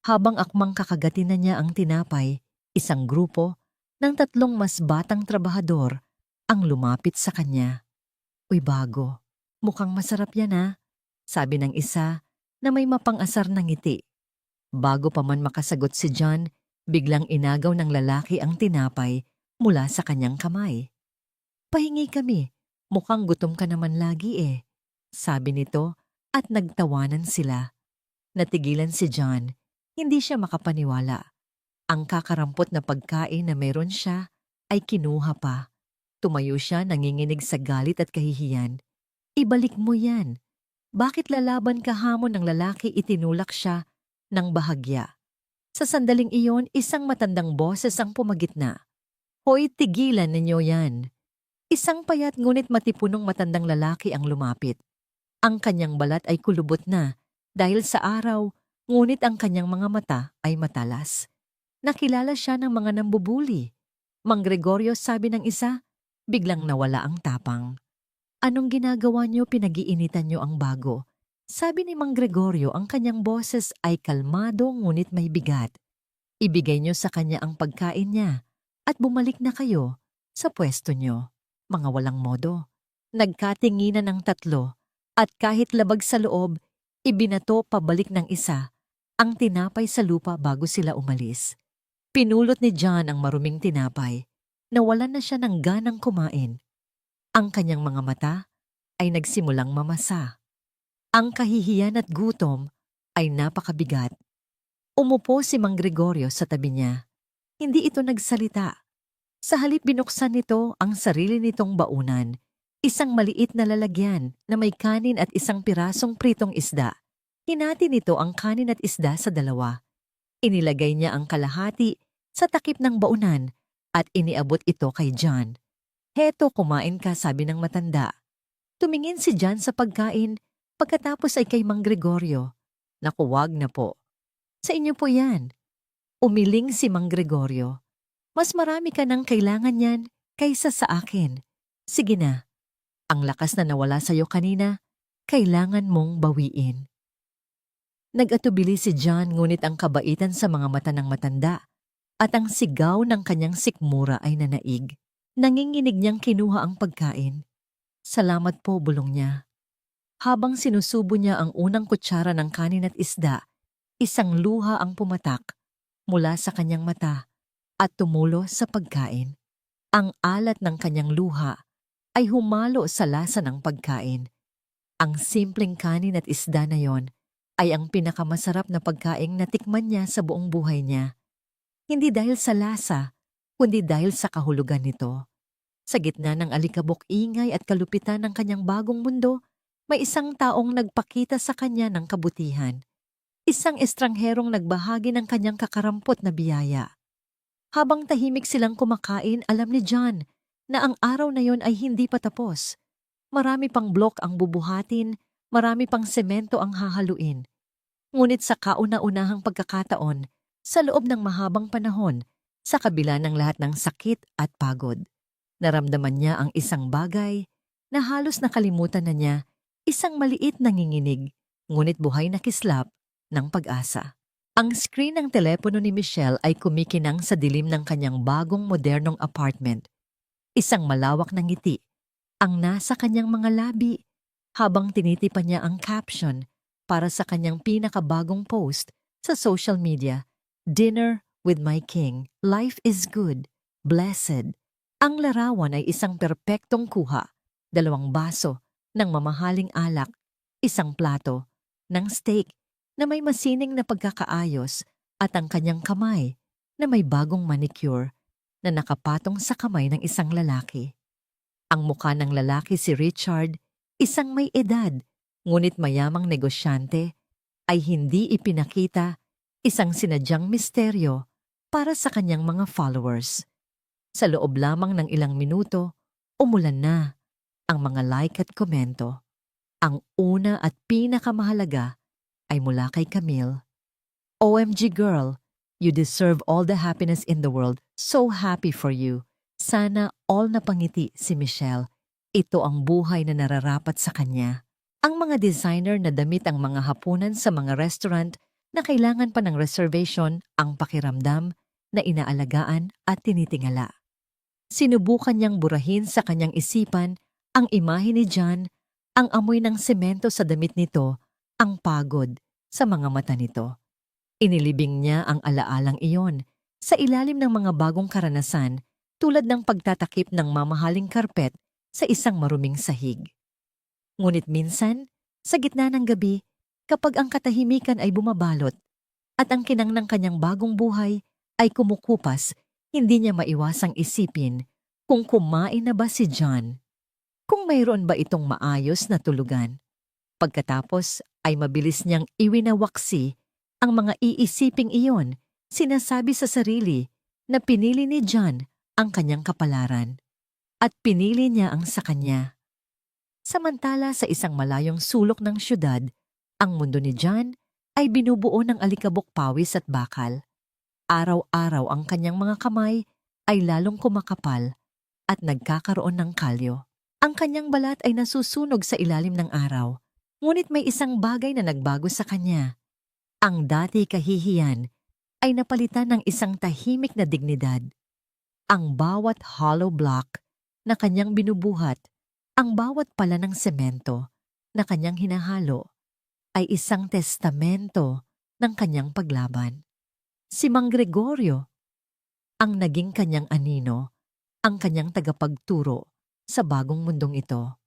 Habang akmang kakagatin na niya ang tinapay, isang grupo ng 3 mas batang trabahador ang lumapit sa kanya. Uy bago, mukhang masarap yan ha, sabi ng isa na may mapang-asar na ngiti. Bago pa man makasagot si John, biglang inagaw ng lalaki ang tinapay mula sa kanyang kamay. Pahingi kami, mukhang gutom ka naman lagi eh, sabi nito at nagtawanan sila. Natigilan si John, hindi siya makapaniwala. Ang kakarampot na pagkain na meron siya ay kinuha pa. Tumayo siya nanginginig sa galit at kahihiyan. Ibalik mo yan. Bakit lalaban ka hamon ng lalaki itinulak siya ng bahagya? Sa sandaling iyon, isang matandang boses ang pumagitna. Hoy, tigilan ninyo yan. Isang payat ngunit matipunong matandang lalaki ang lumapit. Ang kanyang balat ay kulubot na dahil sa araw, ngunit ang kanyang mga mata ay matalas. Nakilala siya ng mga nambubuli. Mang Gregorio, sabi ng isa, biglang nawala ang tapang. Anong ginagawa niyo, pinag-iinitan niyo ang bago? Sabi ni Mang Gregorio, ang kanyang boses ay kalmado ngunit may bigat. Ibigay niyo sa kanya ang pagkain niya at bumalik na kayo sa pwesto niyo. Mga walang modo. Nagkatinginan ng 3 at kahit labag sa loob, ibinato pabalik ng isa ang tinapay sa lupa bago sila umalis. Pinulot ni John ang maruming tinapay. Nawalan na siya ng ganang kumain. Ang kanyang mga mata ay nagsimulang mamasa. Ang kahihiyan at gutom ay napakabigat. Umupo si Mang Gregorio sa tabi niya. Hindi ito nagsalita. Sa halip binuksan nito ang sarili nitong baunan, isang maliit na lalagyan na may kanin at isang pirasong pritong isda. Hinati nito ang kanin at isda sa 2. Inilagay niya ang kalahati sa takip ng baunan at iniabot ito kay John. Heto, kumain ka, sabi ng matanda. Tumingin si John sa pagkain, pagkatapos ay kay Mang Gregorio. Naku, wag na po. Sa inyo po yan. Umiling si Mang Gregorio. Mas marami ka nang kailangan yan kaysa sa akin. Sige na. Ang lakas na nawala sa'yo kanina, kailangan mong bawiin. Nag-atubili si John ngunit ang kabaitan sa mga mata ng matanda at ang sigaw ng kanyang sikmura ay nanaig. Nanginginig niyang kinuha ang pagkain. Salamat po, bulong niya. Habang sinusubo niya ang unang kutsara ng kanin at isda, isang luha ang pumatak mula sa kanyang mata at tumulo sa pagkain. Ang alat ng kanyang luha ay humalo sa lasa ng pagkain. Ang simpleng kanin at isda na yon ay ang pinakamasarap na pagkaing natikman niya sa buong buhay niya. Hindi dahil sa lasa, kundi dahil sa kahulugan nito. Sa gitna ng alikabok, ingay at kalupitan ng kanyang bagong mundo, may isang taong nagpakita sa kanya ng kabutihan. Isang estrangherong nagbahagi ng kanyang kakarampot na biyaya. Habang tahimik silang kumakain, alam ni John na ang araw na yon ay hindi pa tapos. Marami pang blok ang bubuhatin, marami pang semento ang hahaluin. Ngunit sa kauna-unahang pagkakataon, sa loob ng mahabang panahon, sa kabila ng lahat ng sakit at pagod, naramdaman niya ang isang bagay na halos nakalimutan na niya, isang maliit na nginginig, ngunit buhay na kislap ng pag-asa. Ang screen ng telepono ni Michelle ay kumikinang sa dilim ng kanyang bagong modernong apartment. Isang malawak na ngiti ang nasa kanyang mga labi habang tinitipan niya ang caption para sa kanyang pinakabagong post sa social media, "Dinner with my king. Life is good. Blessed." Ang larawan ay isang perpektong kuha, 2 baso ng mamahaling alak, isang plato ng steak na may masining na pagkakaayos at ang kanyang kamay na may bagong manicure na nakapatong sa kamay ng isang lalaki. Ang mukha ng lalaki si Richard, isang may edad, ngunit mayamang negosyante, ay hindi ipinakita, isang sinadyang misteryo para sa kanyang mga followers. Sa loob lamang ng ilang minuto, umulan na ang mga like at komento. Ang una at pinakamahalaga ay mula kay Camille. "OMG girl, you deserve all the happiness in the world. So happy for you." Sana all napangiti si Michelle. Ito ang buhay na nararapat sa kanya. Ang mga designer na damit ang mga hapunan sa mga restaurant na kailangan pa ng reservation ang pakiramdam na inaalagaan at tinitingala. Sinubukan niyang burahin sa kanyang isipan ang imahe ni John, ang amoy ng semento sa damit nito, ang pagod sa mga mata nito. Inilibing niya ang alaalang iyon sa ilalim ng mga bagong karanasan tulad ng pagtatakip ng mamahaling karpet sa isang maruming sahig. Ngunit minsan, sa gitna ng gabi, kapag ang katahimikan ay bumabalot at ang kinang ng kanyang bagong buhay ay kumukupas, hindi niya maiwasang isipin kung kumain na ba si John. Kung mayroon ba itong maayos na tulugan. Pagkatapos ay mabilis niyang iwinawaksi ang mga iisiping iyon, sinasabi sa sarili na pinili ni John ang kanyang kapalaran at pinili niya ang sa kanya. Samantala sa isang malayong sulok ng syudad, ang mundo ni John ay binubuo ng alikabok pawis at bakal. Araw-araw ang kanyang mga kamay ay lalong kumakapal at nagkakaroon ng kalyo. Ang kanyang balat ay nasusunog sa ilalim ng araw, ngunit may isang bagay na nagbago sa kanya. Ang dati kahihiyan ay napalitan ng isang tahimik na dignidad. Ang bawat hollow block na kanyang binubuhat, ang bawat pala ng semento na kanyang hinahalo, ay isang testamento ng kanyang paglaban. Si Mang Gregorio, ang naging kanyang anino, ang kanyang tagapagturo sa bagong mundong ito.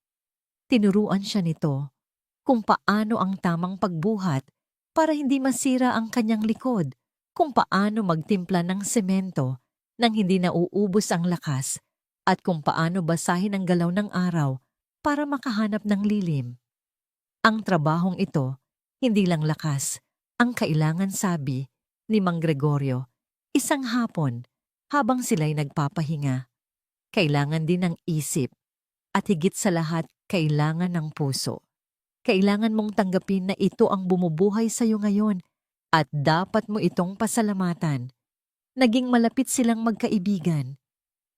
Tinuruan siya nito kung paano ang tamang pagbuhat para hindi masira ang kanyang likod, kung paano magtimpla ng semento nang hindi nauubos ang lakas, at kung paano basahin ang galaw ng araw para makahanap ng lilim. Ang trabahong ito, hindi lang lakas, ang kailangan, sabi ni Mang Gregorio, isang hapon habang sila'y nagpapahinga. Kailangan din ng isip at higit sa lahat, kailangan ng puso. Kailangan mong tanggapin na ito ang bumubuhay sa iyo ngayon at dapat mo itong pasalamatan. Naging malapit silang magkaibigan.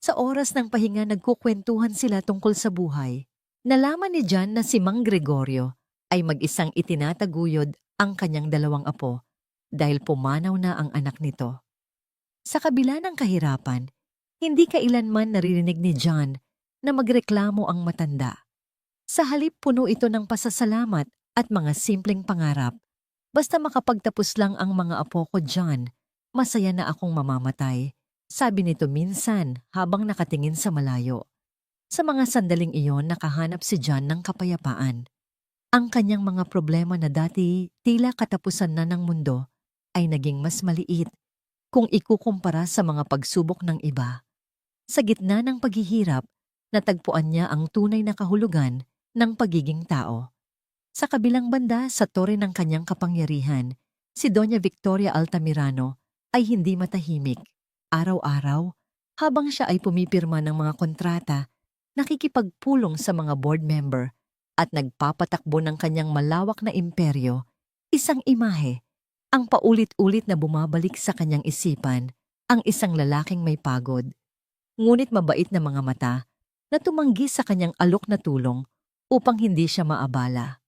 Sa oras ng pahinga nagkukwentuhan sila tungkol sa buhay. Nalaman ni John na si Mang Gregorio ay mag-isang itinataguyod ang kanyang 2 apo dahil pumanaw na ang anak nito. Sa kabila ng kahirapan, hindi kailanman naririnig ni John na magreklamo ang matanda. Sa halip puno ito ng pasasalamat at mga simpleng pangarap. Basta makapagtapos lang ang mga apo ko, John, masaya na akong mamamatay, sabi nito minsan habang nakatingin sa malayo. Sa mga sandaling iyon nakahanap si John ng kapayapaan. Ang kanyang mga problema na dati tila katapusan na ng mundo ay naging mas maliit kung ikukumpara sa mga pagsubok ng iba. Sa gitna ng paghihirap, natagpuan niya ang tunay na kahulugan ng pagiging tao. Sa kabilang banda sa tore ng kanyang kapangyarihan, Si Doña Victoria Altamirano ay hindi matahimik. Araw-araw, habang siya ay pumipirma ng mga kontrata, nakikipagpulong sa mga board member at nagpapatakbo ng kanyang malawak na imperyo, isang imahe, ang paulit-ulit na bumabalik sa kanyang isipan, ang isang lalaking may pagod, ngunit mabait na mga mata na tumanggi sa kanyang alok na tulong upang hindi siya maabala.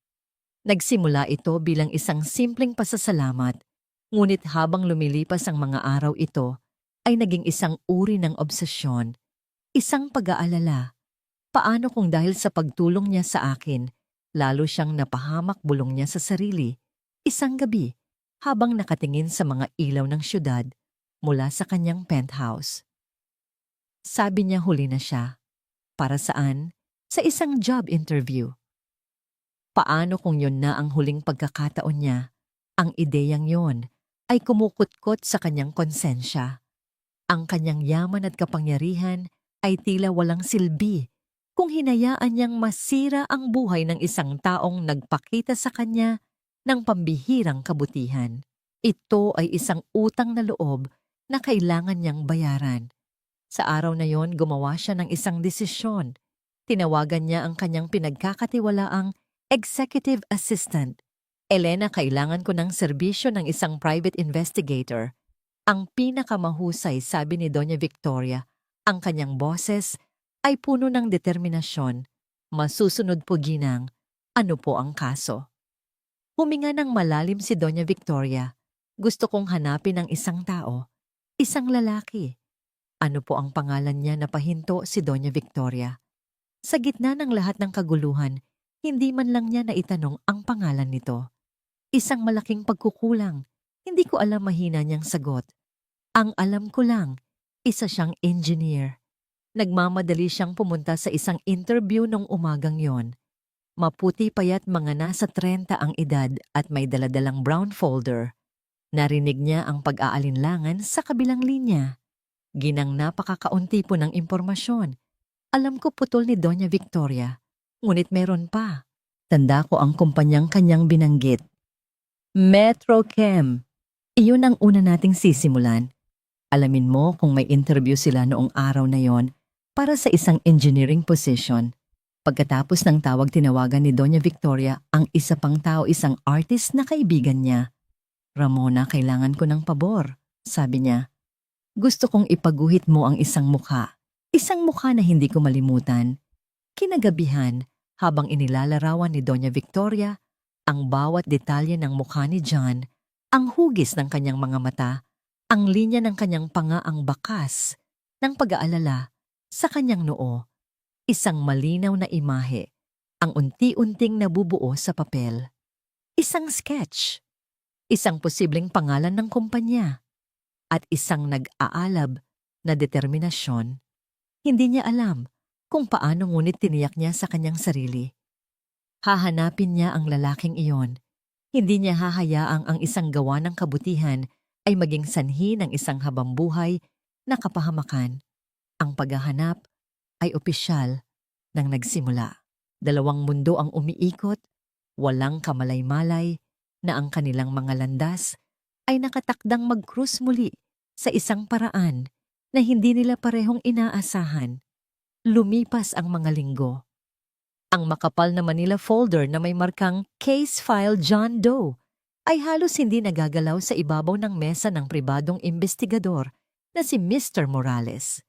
Nagsimula ito bilang isang simpleng pasasalamat, ngunit habang lumilipas ang mga araw ito, ay naging isang uri ng obsesyon, isang pag-aalala. Paano kung dahil sa pagtulong niya sa akin, lalo siyang napahamak bulong niya sa sarili, isang gabi, habang nakatingin sa mga ilaw ng syudad mula sa kanyang penthouse. Sabi niya huli na siya. Para saan? Sa isang job interview. Paano kung yun na ang huling pagkakataon niya? Ang ideyang yon ay kumukutkot sa kanyang konsensya. Ang kanyang yaman at kapangyarihan ay tila walang silbi kung hinayaan niyang masira ang buhay ng isang taong nagpakita sa kanya ng pambihirang kabutihan. Ito ay isang utang na loob na kailangan niyang bayaran. Sa araw na yon, gumawa siya ng isang desisyon. Tinawagan niya ang kanyang pinagkakatiwalaang executive assistant. Elena, kailangan ko ng serbisyo ng isang private investigator. Ang pinakamahusay, sabi ni Doña Victoria. Ang kanyang boses ay puno ng determinasyon. Masusunod po, ginang. Ano po ang kaso? Huminga ng malalim si Doña Victoria. Gusto kong hanapin ang isang tao. Isang lalaki. Ano po ang pangalan niya? Napahinto si Doña Victoria. Sa gitna ng lahat ng kaguluhan, hindi man lang niya naitanong ang pangalan nito. Isang malaking pagkukulang. Hindi ko alam, mahina niyang sagot. Ang alam ko lang, isa siyang engineer. Nagmamadali siyang pumunta sa isang interview nung umagang yon. Maputi payat, mga nasa 30 ang edad at may daladalang brown folder. Narinig niya ang pag-aalinlangan sa kabilang linya. Ginang, napakakaunti po ng impormasyon. Alam ko putol ni Doña Victoria. Ngunit meron pa. Tanda ko ang kumpanyang kanyang binanggit. Metrochem. Iyon ang una nating sisimulan. Alamin mo kung may interview sila noong araw na yon para sa isang engineering position. Pagkatapos ng tawag, tinawagan ni Doña Victoria ang isa pang tao, isang artist na kaibigan niya. Ramona, kailangan ko ng pabor, sabi niya. Gusto kong ipaguhit mo ang isang mukha. Isang mukha na hindi ko malimutan. Kinagabihan, habang inilalarawan ni Doña Victoria ang bawat detalye ng mukha ni John, ang hugis ng kanyang mga mata, ang linya ng kanyang panga, ang bakas ng pag-aalala sa kanyang noo. Isang malinaw na imahe, ang unti-unting nabubuo sa papel. Isang sketch, isang posibleng pangalan ng kumpanya, at isang nag-aalab na determinasyon. Hindi niya alam kung paano, ngunit tiniyak niya sa kanyang sarili. Hahanapin niya ang lalaking iyon. Hindi niya hahayaang ang isang gawa ng kabutihan ay maging sanhi ng isang habambuhay na kapahamakan. Ang paghahanap ay opisyal nang nagsimula. Dalawang mundo ang umiikot, walang kamalay-malay na ang kanilang mga landas ay nakatakdang mag-cruise muli sa isang paraan na hindi nila parehong inaasahan. Lumipas ang mga linggo. Ang makapal na Manila folder na may markang Case File John Doe ay halos hindi nagagalaw sa ibabaw ng mesa ng pribadong investigador na si Mr. Morales.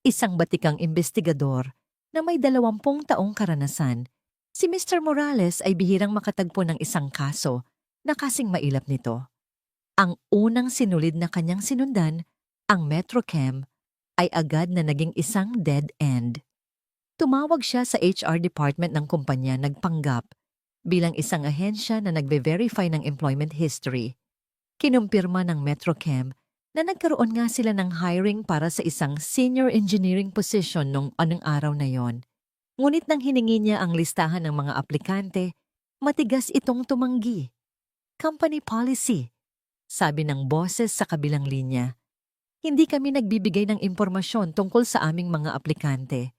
Isang batikang investigador na may 20 taong karanasan. Si Mr. Morales ay bihirang makatagpo ng isang kaso na kasing mailap nito. Ang unang sinulid na kanyang sinundan, ang Metrochem, ay agad na naging isang dead end. Tumawag siya sa HR department ng kumpanya, nagpanggap bilang isang ahensya na nagbe-verify ng employment history. Kinumpirma ng Metrochem na nagkaroon nga sila ng hiring para sa isang senior engineering position nung anong araw na yon. Ngunit nang hiningi niya ang listahan ng mga aplikante, matigas itong tumanggi. Company policy, sabi ng boses sa kabilang linya. Hindi kami nagbibigay ng impormasyon tungkol sa aming mga aplikante.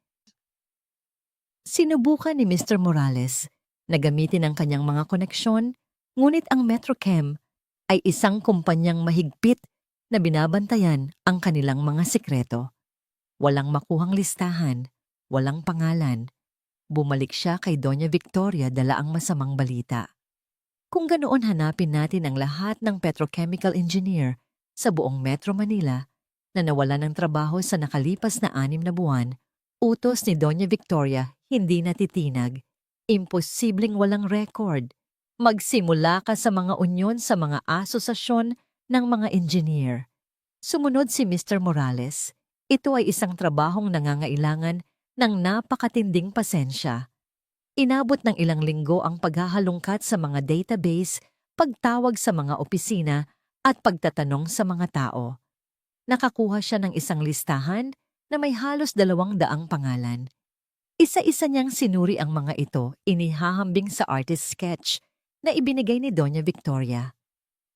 Sinubukan ni Mr. Morales na gamitin ang kanyang mga koneksyon, ngunit ang Metrochem ay isang kumpanyang mahigpit na binabantayan ang kanilang mga sikreto. Walang makuhang listahan, walang pangalan. Bumalik siya kay Doña Victoria dala ang masamang balita. Kung ganoon hanapin natin ang lahat ng petrochemical engineer sa buong Metro Manila na nawalan ng trabaho sa nakalipas na 6 na buwan, utos ni Doña Victoria hindi natitinag. Imposibleng walang record. Magsimula ka sa mga unyon sa mga asosasyon ng mga engineer. Sumunod si Mr. Morales. Ito ay isang trabahong nangangailangan ng napakatinding pasensya. Inabot ng ilang linggo ang paghahalungkat sa mga database, pagtawag sa mga opisina at pagtatanong sa mga tao. Nakakuha siya ng isang listahan na may halos 200 pangalan. Isa-isa niyang sinuri ang mga ito, inihahambing sa artist sketch na ibinigay ni Doña Victoria.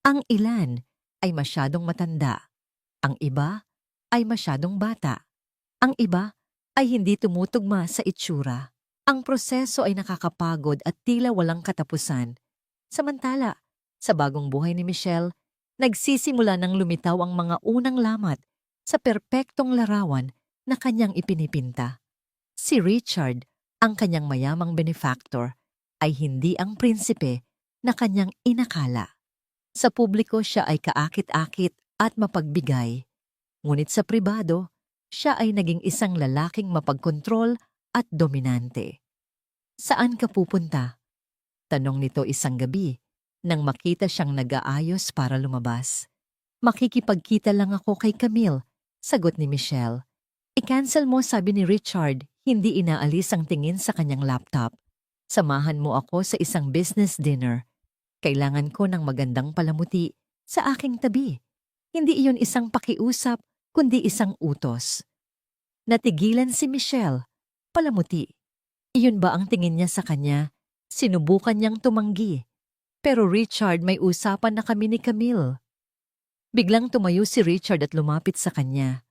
Ang ilan ay masyadong matanda, ang iba ay masyadong bata, ang iba ay hindi tumutugma sa itsura. Ang proseso ay nakakapagod at tila walang katapusan. Samantala, sa bagong buhay ni Michelle, nagsisimula ng lumitaw ang mga unang lamat sa perpektong larawan na kanyang ipinipinta. Si Richard, ang kanyang mayamang benefactor, ay hindi ang prinsipe na kanyang inakala. Sa publiko siya ay kaakit-akit at mapagbigay. Ngunit sa pribado, siya ay naging isang lalaking mapagkontrol at dominante. Saan ka pupunta? Tanong nito isang gabi nang makita siyang nag-aayos para lumabas. Makikipagkita lang ako kay Camille, sagot ni Michelle. I-cancel mo, sabi ni Richard, hindi inaalis ang tingin sa kanyang laptop. Samahan mo ako sa isang business dinner. Kailangan ko ng magandang palamuti sa aking tabi. Hindi iyon isang pakiusap, kundi isang utos. Natigilan si Michelle. Palamuti. Iyon ba ang tingin niya sa kanya? Sinubukan niyang tumanggi. Pero Richard, may usapan na kami ni Camille. Biglang tumayo si Richard at lumapit sa kanya.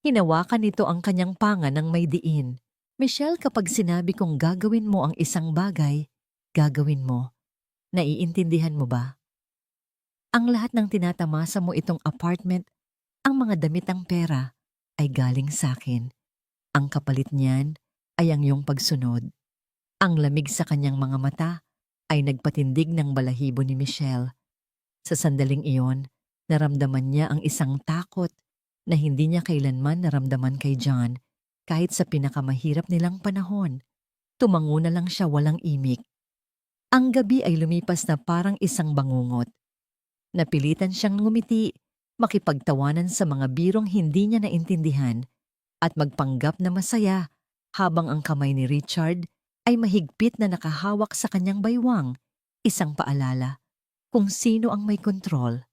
Hinawakan nito ang kanyang panga ng may diin. Michelle, kapag sinabi kong gagawin mo ang isang bagay, gagawin mo. Naiintindihan mo ba? Ang lahat ng tinatamasa mo itong apartment, ang mga damit ang pera, ay galing sa akin. Ang kapalit niyan ay ang iyong pagsunod. Ang lamig sa kanyang mga mata ay nagpatindig ng balahibo ni Michelle. Sa sandaling iyon, naramdaman niya ang isang takot na hindi niya kailanman naramdaman kay John kahit sa pinakamahirap nilang panahon. Tumango na lang siya walang imik. Ang gabi ay lumipas na parang isang bangungot. Napilitan siyang ngumiti, makipagtawanan sa mga birong hindi niya naintindihan at magpanggap na masaya habang ang kamay ni Richard ay mahigpit na nakahawak sa kanyang baywang, isang paalala kung sino ang may kontrol.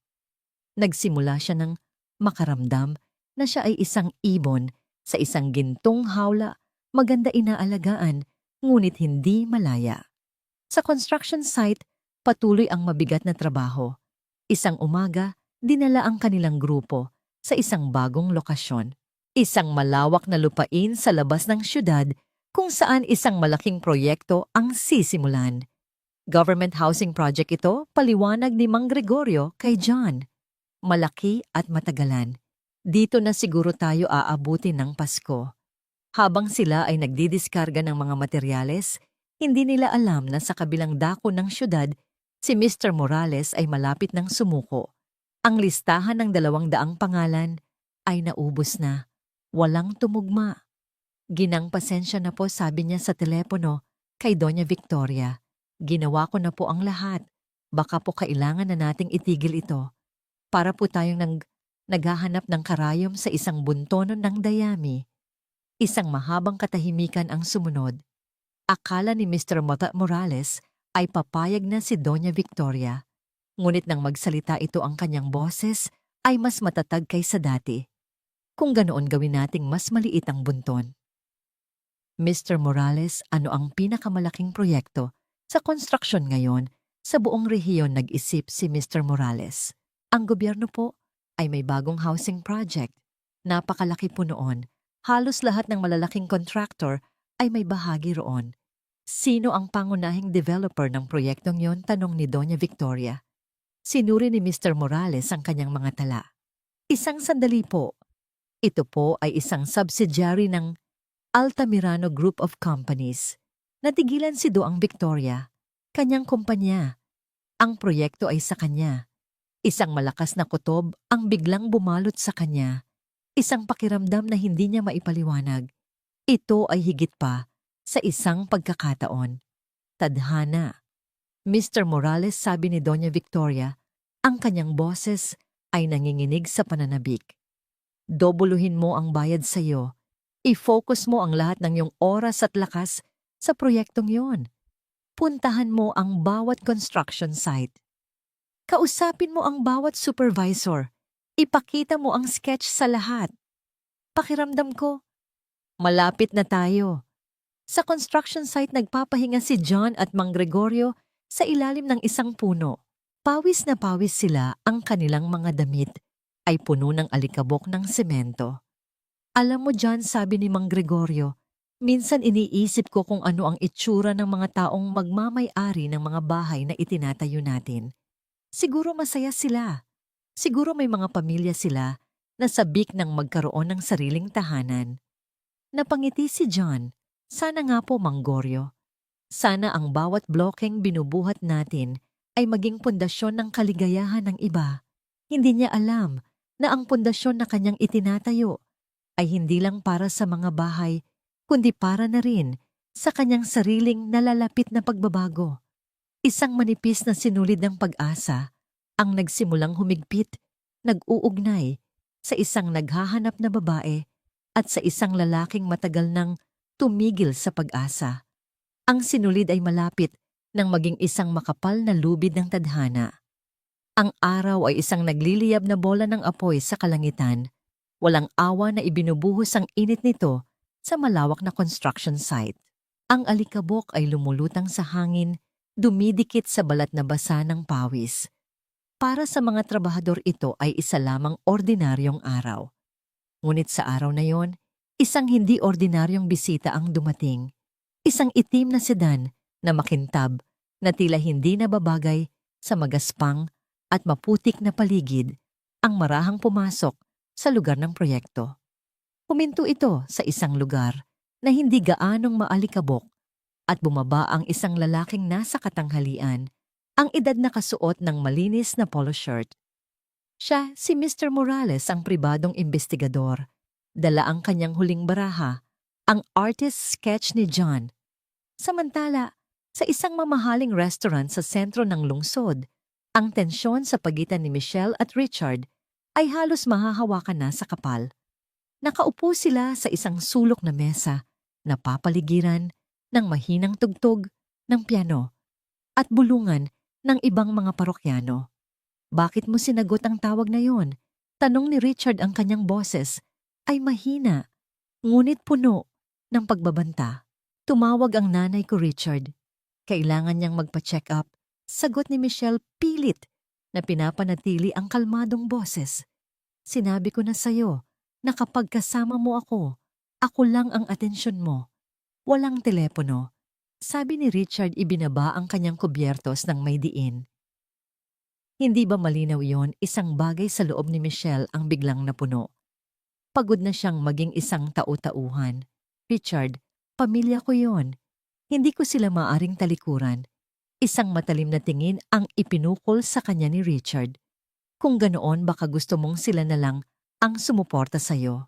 Nagsimula siya ng makaramdam na siya ay isang ibon sa isang gintong hawla, maganda inaalagaan, ngunit hindi malaya. Sa construction site, patuloy ang mabigat na trabaho. Isang umaga, dinala ang kanilang grupo sa isang bagong lokasyon. Isang malawak na lupain sa labas ng syudad kung saan isang malaking proyekto ang sisimulan. Government housing project ito, paliwanag ni Mang Gregorio kay John. Malaki at matagalan. Dito na siguro tayo aabutin ng Pasko. Habang sila ay nagdidiskarga ng mga materyales, hindi nila alam na sa kabilang dako ng syudad, si Mr. Morales ay malapit ng sumuko. Ang listahan ng 200 pangalan ay naubos na. Walang tumugma. Ginang pasensya na po, sabi niya sa telepono kay Doña Victoria. Ginawa ko na po ang lahat. Baka po kailangan na nating itigil ito. Para po tayong naghahanap ng karayom sa isang buntonon ng dayami. Isang mahabang katahimikan ang sumunod. Akala ni Mr. Morales ay papayag na si Doña Victoria. Ngunit nang magsalita ito ang kanyang boses ay mas matatag kaysa dati. Kung ganoon gawin nating mas maliit ang bunton. Mr. Morales, ano ang pinakamalaking proyekto sa construction ngayon sa buong rehiyon, nag-isip si Mr. Morales. Ang gobyerno po ay may bagong housing project. Napakalaki po noon. Halos lahat ng malalaking contractor ay may bahagi roon. Sino ang pangunahing developer ng proyektong yon? Tanong ni Doña Victoria. Sinuri ni Mr. Morales ang kanyang mga tala. Isang sandali po. Ito po ay isang subsidiary ng Altamirano Group of Companies. Natigilan si Doang Victoria, kanyang kumpanya. Ang proyekto ay sa kanya. Isang malakas na kutob ang biglang bumalot sa kanya. Isang pakiramdam na hindi niya maipaliwanag. Ito ay higit pa sa isang pagkakataon. Tadhana. Mr. Morales, sabi ni Doña Victoria, ang kanyang boses ay nanginginig sa pananabik. Dobuluhin mo ang bayad sa iyo. I-focus mo ang lahat ng iyong oras at lakas sa proyektong yon. Puntahan mo ang bawat construction site. Kausapin mo ang bawat supervisor. Ipakita mo ang sketch sa lahat. Pakiramdam ko, malapit na tayo. Sa construction site nagpapahinga si John at Mang Gregorio sa ilalim ng isang puno. Pawis na pawis sila, ang kanilang mga damit ay puno ng alikabok ng semento. Alam mo, John, sabi ni Mang Gregorio, minsan iniisip ko kung ano ang itsura ng mga taong magmamay-ari ng mga bahay na itinatayo natin. Siguro masaya sila. Siguro may mga pamilya sila na sabik ng magkaroon ng sariling tahanan. Napangiti si John. Sana nga po, Mang Goryo. Sana ang bawat blokeng binubuhat natin ay maging pundasyon ng kaligayahan ng iba. Hindi niya alam na ang pundasyon na kanyang itinatayo ay hindi lang para sa mga bahay, kundi para na rin sa kanyang sariling nalalapit na pagbabago. Isang manipis na sinulid ng pag-asa ang nagsimulang humigpit, nag-uugnay sa isang naghahanap na babae at sa isang lalaking matagal nang tumigil sa pag-asa. Ang sinulid ay malapit nang maging isang makapal na lubid ng tadhana. Ang araw ay isang nagliliyab na bola ng apoy sa kalangitan. Walang awa na ibinubuhos ang init nito sa malawak na construction site. Ang alikabok ay lumulutang sa hangin, dumidikit sa balat na basa ng pawis. Para sa mga trabahador ito ay isa lamang ordinaryong araw. Ngunit sa araw na yon, isang hindi ordinaryong bisita ang dumating. Isang itim na sedan na makintab na tila hindi nababagay sa magaspang at maputik na paligid ang marahang pumasok sa lugar ng proyekto. Huminto ito sa isang lugar na hindi gaanong maalikabok at bumaba ang isang lalaking nasa katanghalian, ang edad na kasuot ng malinis na polo shirt. Siya si Mr. Morales, ang pribadong investigador. Dala ang kanyang huling baraha, ang artist sketch ni John. Samantala, sa isang mamahaling restaurant sa sentro ng lungsod, ang tensyon sa pagitan ni Michelle at Richard ay halos mahahawakan na sa kapal. Nakaupo sila sa isang sulok na mesa na papaligiran ng mahinang tugtog ng piano at bulungan ng ibang mga parokyano. Bakit mo sinagot ang tawag na yon? Tanong ni Richard. Ang kanyang boses ay mahina, ngunit puno ng pagbabanta. Tumawag ang nanay ko, Richard. Kailangan niyang magpa-check up. Sagot ni Michelle pilit na pinapanatili ang kalmadong boses. Sinabi ko na sa'yo na kapag kasama mo ako lang ang atensyon mo. Walang telepono. Sabi ni Richard, ibinaba ang kanyang kubyertos ng may diin. Hindi ba malinaw yon? Isang bagay sa loob ni Michelle ang biglang napuno. Pagod na siyang maging isang tau-tauhan. Richard, pamilya ko yon. Hindi ko sila maaring talikuran. Isang matalim na tingin ang ipinukol sa kanya ni Richard. Kung ganoon, baka gusto mong sila na lang ang sumuporta sa'yo.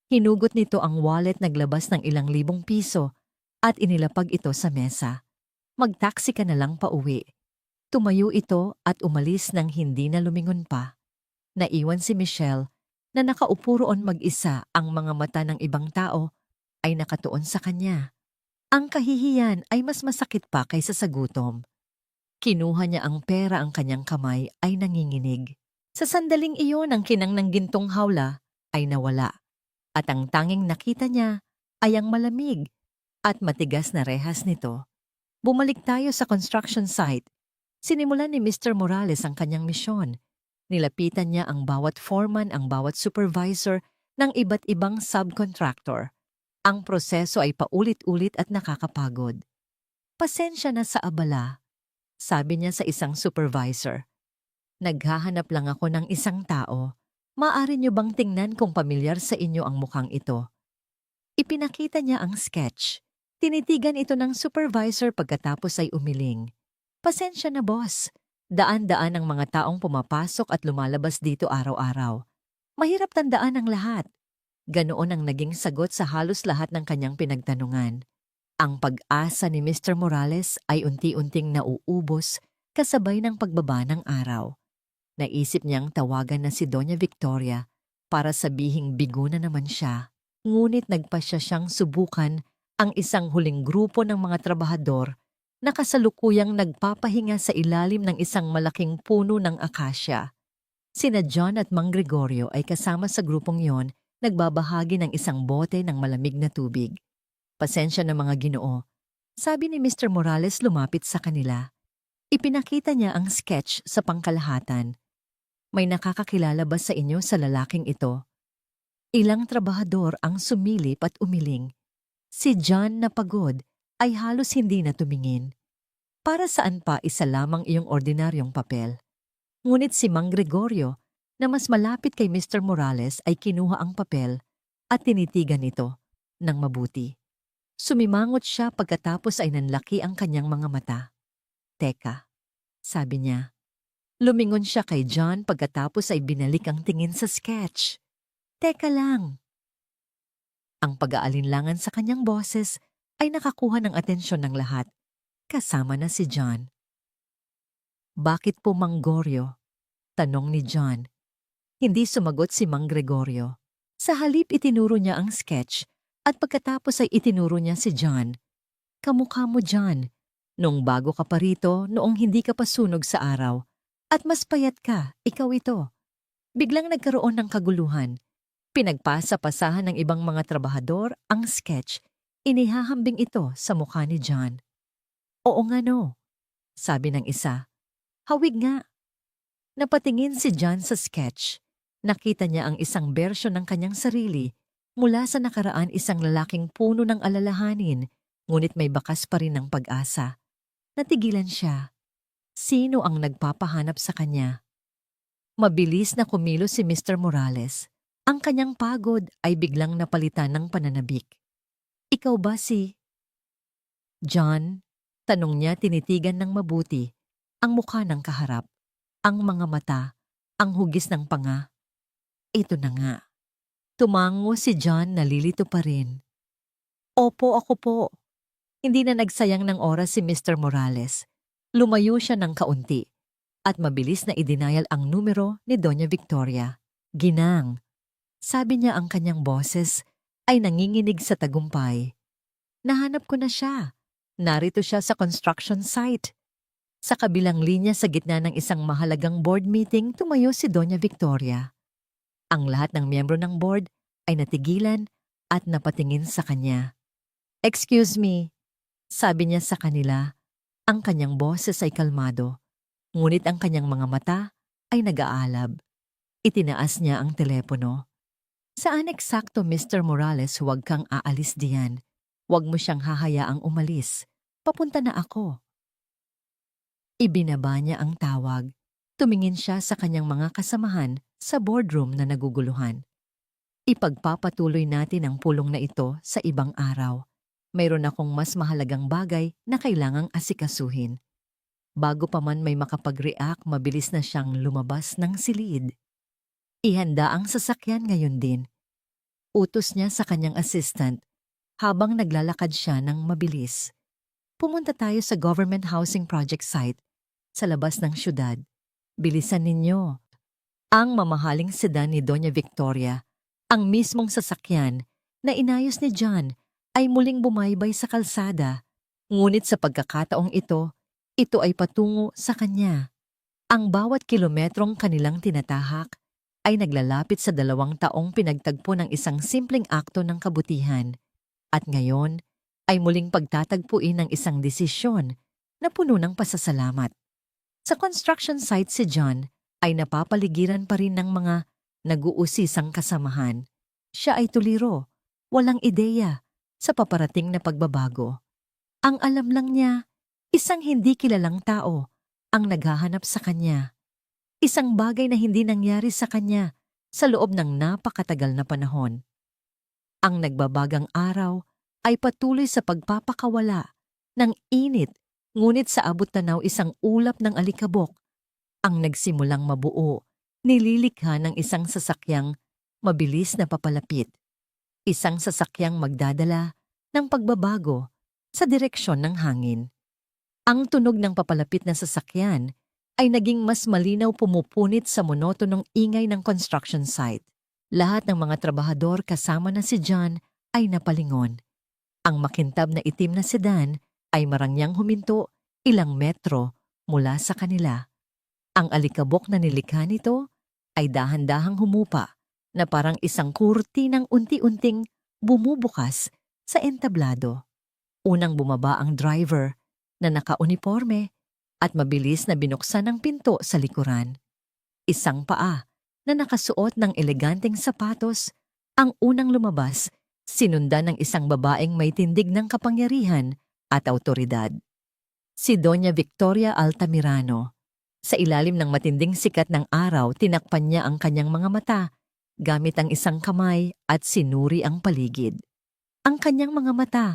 Hinugot nito ang wallet, naglabas ng ilang libong piso at inilapag ito sa mesa. Mag-taxi ka na lang pauwi. Tumayo ito at umalis nang hindi na lumingon pa. Naiwan si Michelle na nakaupo roon mag-isa, ang mga mata ng ibang tao ay nakatuon sa kanya. Ang kahihiyan ay mas masakit pa kaysa sa gutom. Kinuha niya ang pera, ang kanyang kamay ay nanginginig. Sa sandaling iyon, ang kinang ng gintong hawla ay nawala. At ang tanging nakita niya ay ang malamig at matigas na rehas nito. Bumalik tayo sa construction site. Sinimulan ni Mr. Morales ang kanyang misyon. Nilapitan niya ang bawat foreman, ang bawat supervisor ng iba't ibang subcontractor. Ang proseso ay paulit-ulit at nakakapagod. Pasensya na sa abala, sabi niya sa isang supervisor. Naghahanap lang ako ng isang tao. Maaari niyo bang tingnan kung pamilyar sa inyo ang mukhang ito? Ipinakita niya ang sketch. Tinitigan ito ng supervisor pagkatapos ay umiling. Pasensya na boss. Daan-daan ang mga taong pumapasok at lumalabas dito araw-araw. Mahirap tandaan ang lahat. Ganoon ang naging sagot sa halos lahat ng kanyang pinagtanungan. Ang pag-asa ni Mr. Morales ay unti-unting nauubos kasabay ng pagbaba ng araw. Naisip niyang tawagan na si Doña Victoria para sabihing bigo na naman siya. Ngunit nagpasya siyang subukan ang isang huling grupo ng mga trabahador na kasalukuyang nagpapahinga sa ilalim ng isang malaking puno ng akasya. Sina John at Mang Gregorio ay kasama sa grupong yon, nagbabahagi ng isang bote ng malamig na tubig. Pasensya na mga Ginoo, sabi ni Mr. Morales lumapit sa kanila. Ipinakita niya ang sketch sa pangkalahatan. May nakakakilala ba sa inyo sa lalaking ito? Ilang trabahador ang sumilip at umiling. Si John na pagod ay halos hindi na tumingin. Para saan pa isa lamang iyong ordinaryong papel? Ngunit si Mang Gregorio, na mas malapit kay Mr. Morales ay kinuha ang papel at tinitigan ito ng mabuti. Sumimangot siya pagkatapos ay nanlaki ang kanyang mga mata. Teka, sabi niya. Lumingon siya kay John pagkatapos ay binalik ang tingin sa sketch. Teka lang. Ang pag-aalinlangan sa kanyang boses ay nakakuha ng atensyon ng lahat, kasama na si John. Bakit po Mang Goryo? Tanong ni John. Hindi sumagot si Mang Gregorio. Sa halip itinuro niya ang sketch at pagkatapos ay itinuro niya si John. Kamukha mo John, nung bago ka pa rito noong hindi ka pa sunog sa araw at mas payat ka, ikaw ito. Biglang nagkaroon ng kaguluhan. Pinagpasa-pasahan ng ibang mga trabahador ang sketch. Inihahambing ito sa mukha ni John. Oo nga no, sabi ng isa. Hawig nga. Napatingin si John sa sketch. Nakita niya ang isang bersyon ng kanyang sarili mula sa nakaraan isang lalaking puno ng alalahanin, ngunit may bakas pa rin ng pag-asa. Natigilan siya. Sino ang nagpapahanap sa kanya? Mabilis na kumilos si Mr. Morales. Ang kanyang pagod ay biglang napalitan ng pananabik. Ikaw ba si John? Tanong niya tinitigan ng mabuti. Ang mukha ng kaharap, ang mga mata, ang hugis ng panga. Ito na nga. Tumango si John nalilito pa rin. Opo, ako po. Hindi na nagsayang ng oras si Mr. Morales. Lumayo siya ng kaunti at mabilis na idinayal ang numero ni Doña Victoria. Ginang. Sabi niya ang kanyang boses ay nanginginig sa tagumpay. Nahanap ko na siya. Narito siya sa construction site. Sa kabilang linya sa gitna ng isang mahalagang board meeting tumayo si Doña Victoria. Ang lahat ng miyembro ng board ay natigilan at napatingin sa kanya. Excuse me, sabi niya sa kanila. Ang kanyang boses ay kalmado, ngunit ang kanyang mga mata ay nag-aalab. Itinaas niya ang telepono. Saan eksakto, Mr. Morales, huwag kang aalis diyan. Huwag mo siyang hahayaang umalis. Papunta na ako. Ibinaba niya ang tawag. Tumingin siya sa kanyang mga kasamahan sa boardroom na naguguluhan. Ipagpapatuloy natin ang pulong na ito sa ibang araw. Mayroon akong mas mahalagang bagay na kailangang asikasuhin. Bago pa man may makapag-react, mabilis na siyang lumabas ng silid. Ihanda ang sasakyan ngayon din. Utos niya sa kanyang assistant habang naglalakad siya ng mabilis. Pumunta tayo sa government housing project site sa labas ng syudad. Bilisan ninyo. Ang mamahaling sedan ni Doña Victoria, ang mismong sasakyan na inayos ni John, ay muling bumaybay sa kalsada. Ngunit sa pagkakataong ito ay patungo sa kanya. Ang bawat kilometrong kanilang tinatahak ay naglalapit sa 2 taong pinagtagpo ng isang simpleng akto ng kabutihan. At ngayon ay muling pagtatagpuin ng isang desisyon na puno ng pasasalamat. Sa construction site si John ay napapaligiran pa rin ng mga nag-uusisang kasamahan. Siya ay tuliro, walang ideya sa paparating na pagbabago. Ang alam lang niya, isang hindi kilalang tao ang naghahanap sa kanya. Isang bagay na hindi nangyari sa kanya sa loob ng napakatagal na panahon. Ang nagbabagang araw ay patuloy sa pagpapakawala ng init, ngunit sa abot-tanaw isang ulap ng alikabok ang nagsimulang mabuo, nililikha ng isang sasakyang mabilis na papalapit. Isang sasakyang magdadala ng pagbabago sa direksyon ng hangin. Ang tunog ng papalapit na sasakyan ay naging mas malinaw, pumupunit sa monotonong ingay ng construction site. Lahat ng mga trabahador kasama na si John ay napalingon. Ang makintab na itim na sedan ay marangyang huminto ilang metro mula sa kanila. Ang alikabok na nilikha nito ay dahan-dahang humupa na parang isang kurtinang unti-unting bumubukas sa entablado. Unang bumaba ang driver na naka-uniforme at mabilis na binuksan ang pinto sa likuran. Isang paa na nakasuot ng eleganteng sapatos ang unang lumabas, sinundan ng isang babaeng may tindig ng kapangyarihan at awtoridad. Si Doña Victoria Altamirano. Sa ilalim ng matinding sikat ng araw, tinakpan niya ang kanyang mga mata gamit ang isang kamay at sinuri ang paligid. Ang kanyang mga mata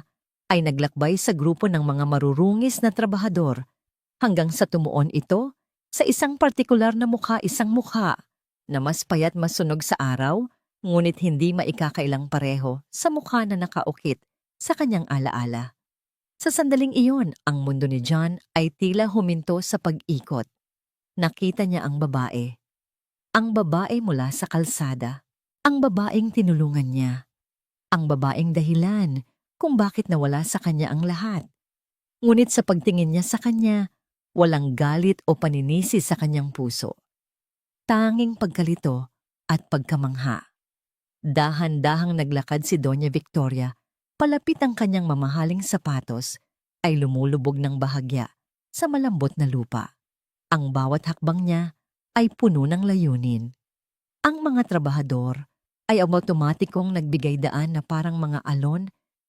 ay naglakbay sa grupo ng mga marurungis na trabahador hanggang sa tumuon ito sa isang partikular na mukha, isang mukha na mas payat, mas sunog sa araw, ngunit hindi maikakailang pareho sa mukha na nakaukit sa kanyang alaala. Sa sandaling iyon, ang mundo ni John ay tila huminto sa pag-ikot. Nakita niya ang babae. Ang babae mula sa kalsada. Ang babaeng tinulungan niya. Ang babaeng dahilan kung bakit nawala sa kanya ang lahat. Ngunit sa pagtingin niya sa kanya, walang galit o paninisi sa kanyang puso. Tanging pagkalito at pagkamangha. Dahan-dahang naglakad si Doña Victoria, palapit ang kanyang mamahaling sapatos ay lumulubog ng bahagya sa malambot na lupa. Ang bawat hakbang niya ay puno ng layunin. Ang mga trabahador ay automatikong nagbigay daan na parang mga alon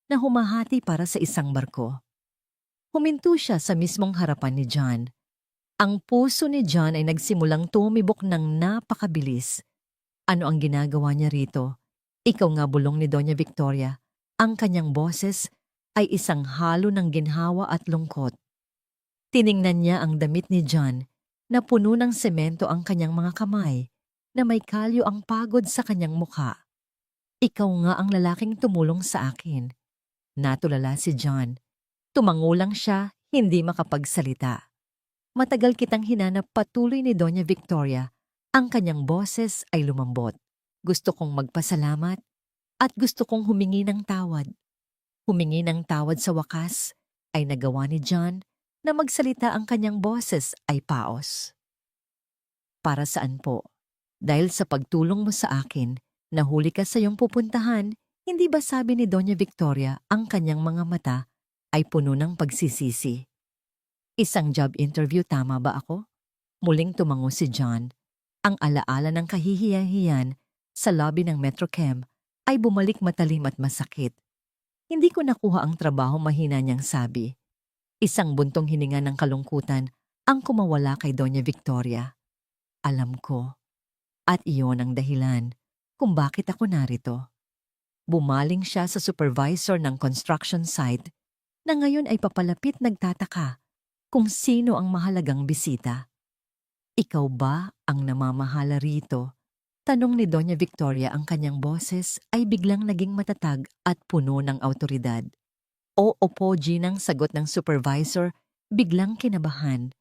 na humahati para sa isang barko. Huminto siya sa mismong harapan ni John. Ang puso ni John ay nagsimulang tumibok ng napakabilis. Ano ang ginagawa niya rito? Ikaw nga, bulong ni Doña Victoria. Ang kanyang boses ay isang halo ng ginhawa at lungkot. Tiningnan niya ang damit ni John na puno ng semento ang kanyang mga kamay, na may kalyo ang pagod sa kanyang mukha. Ikaw nga ang lalaking tumulong sa akin. Natulala si John. Tumango lang siya, hindi makapagsalita. Matagal kitang hinanap, patuloy ni Doña Victoria. Ang kanyang boses ay lumambot. Gusto kong magpasalamat at gusto kong humingi ng tawad. Humingi ng tawad sa wakas ay nagawa ni John na magsalita, ang kanyang boses ay paos. Para saan po? Dahil sa pagtulong mo sa akin, nahuli ka sa iyong pupuntahan, hindi ba, sabi ni Doña Victoria, ang kanyang mga mata ay puno ng pagsisisi. Isang job interview, tama ba ako? Muling tumango si John. Ang alaala ng kahihiyan sa lobby ng Metrochem ay bumalik, matalim at masakit. Hindi ko nakuha ang trabaho, mahina niyang sabi. Isang buntong hininga ng kalungkutan ang kumawala kay Doña Victoria. Alam ko. At iyon ang dahilan kung bakit ako narito. Bumaling siya sa supervisor ng construction site na ngayon ay papalapit, nagtataka kung sino ang mahalagang bisita. Ikaw ba ang namamahala rito? Tanong ni Doña Victoria. Ang kanyang boses ay biglang naging matatag at puno ng awtoridad. O, opo, Ginang, sagot ng supervisor, biglang kinabahan.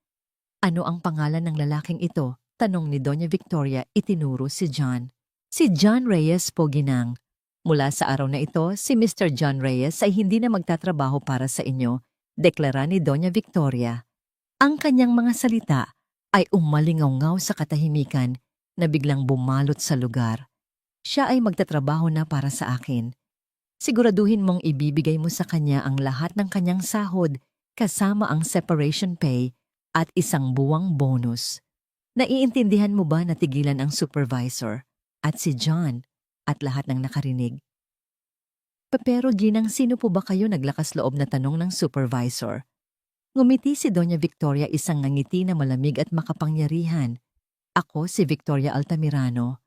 Ano ang pangalan ng lalaking ito? Tanong ni Doña Victoria, itinuro si John. Si John Reyes po, Ginang. Mula sa araw na ito, si Mr. John Reyes ay hindi na magtatrabaho para sa inyo, deklara ni Doña Victoria. Ang kanyang mga salita ay umalingaw-ngaw sa katahimikan na biglang bumalot sa lugar. Siya ay magtatrabaho na para sa akin. Siguraduhin mong ibibigay mo sa kanya ang lahat ng kanyang sahod kasama ang separation pay at isang buwang bonus. Naiintindihan mo ba na tigilan ang supervisor at si John at lahat ng nakarinig? Pero Ginang, sino po ba kayo? Naglakas loob na tanong ng supervisor. Ngumiti si Doña Victoria, isang ngiti na malamig at makapangyarihan. Ako si Victoria Altamirano.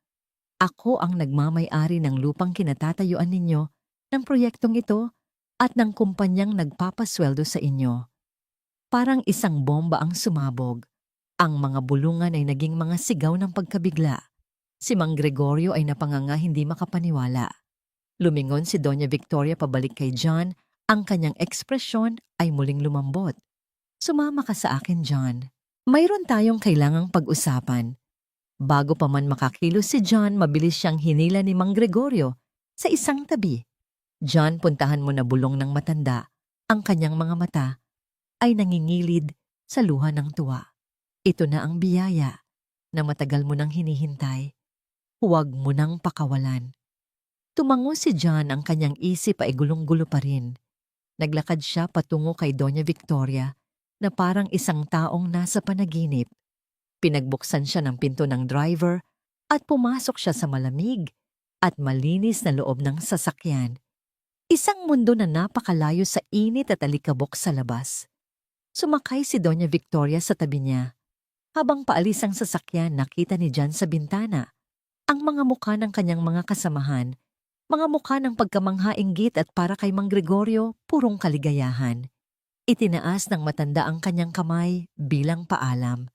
Ako ang nagmamay-ari ng lupang kinatatayuan ninyo, ng proyektong ito, at ng kumpanyang nagpapasweldo sa inyo. Parang isang bomba ang sumabog. Ang mga bulungan ay naging mga sigaw ng pagkabigla. Si Mang Gregorio ay napanganga hindi makapaniwala. Lumingon si Doña Victoria pabalik kay John, ang kanyang ekspresyon ay muling lumambot. Sumama ka sa akin, John. Mayroon tayong kailangang pag-usapan. Bago pa man makakilos si John, mabilis siyang hinila ni Mang Gregorio sa isang tabi. John, puntahan mo na bulong ng matanda. Ang kanyang mga mata ay nangingilid sa luha ng tuwa. Ito na ang biyaya na matagal mo nang hinihintay. Huwag mo nang pakawalan. Tumango si John, ang kanyang isip ay gulong-gulo pa rin. Naglakad siya patungo kay Doña Victoria na parang isang taong nasa panaginip. Pinagbuksan siya ng pinto ng driver at pumasok siya sa malamig at malinis na loob ng sasakyan. Isang mundo na napakalayo sa init at alikabok sa labas. Sumakay si Doña Victoria sa tabi niya. Habang paalis ang sasakyan, nakita ni John sa bintana ang mga mukha ng kanyang mga kasamahan, mga mukha ng pagkamangha-inggit at para kay Mang Gregorio, purong kaligayahan. Itinaas ng matanda ang kanyang kamay bilang paalam.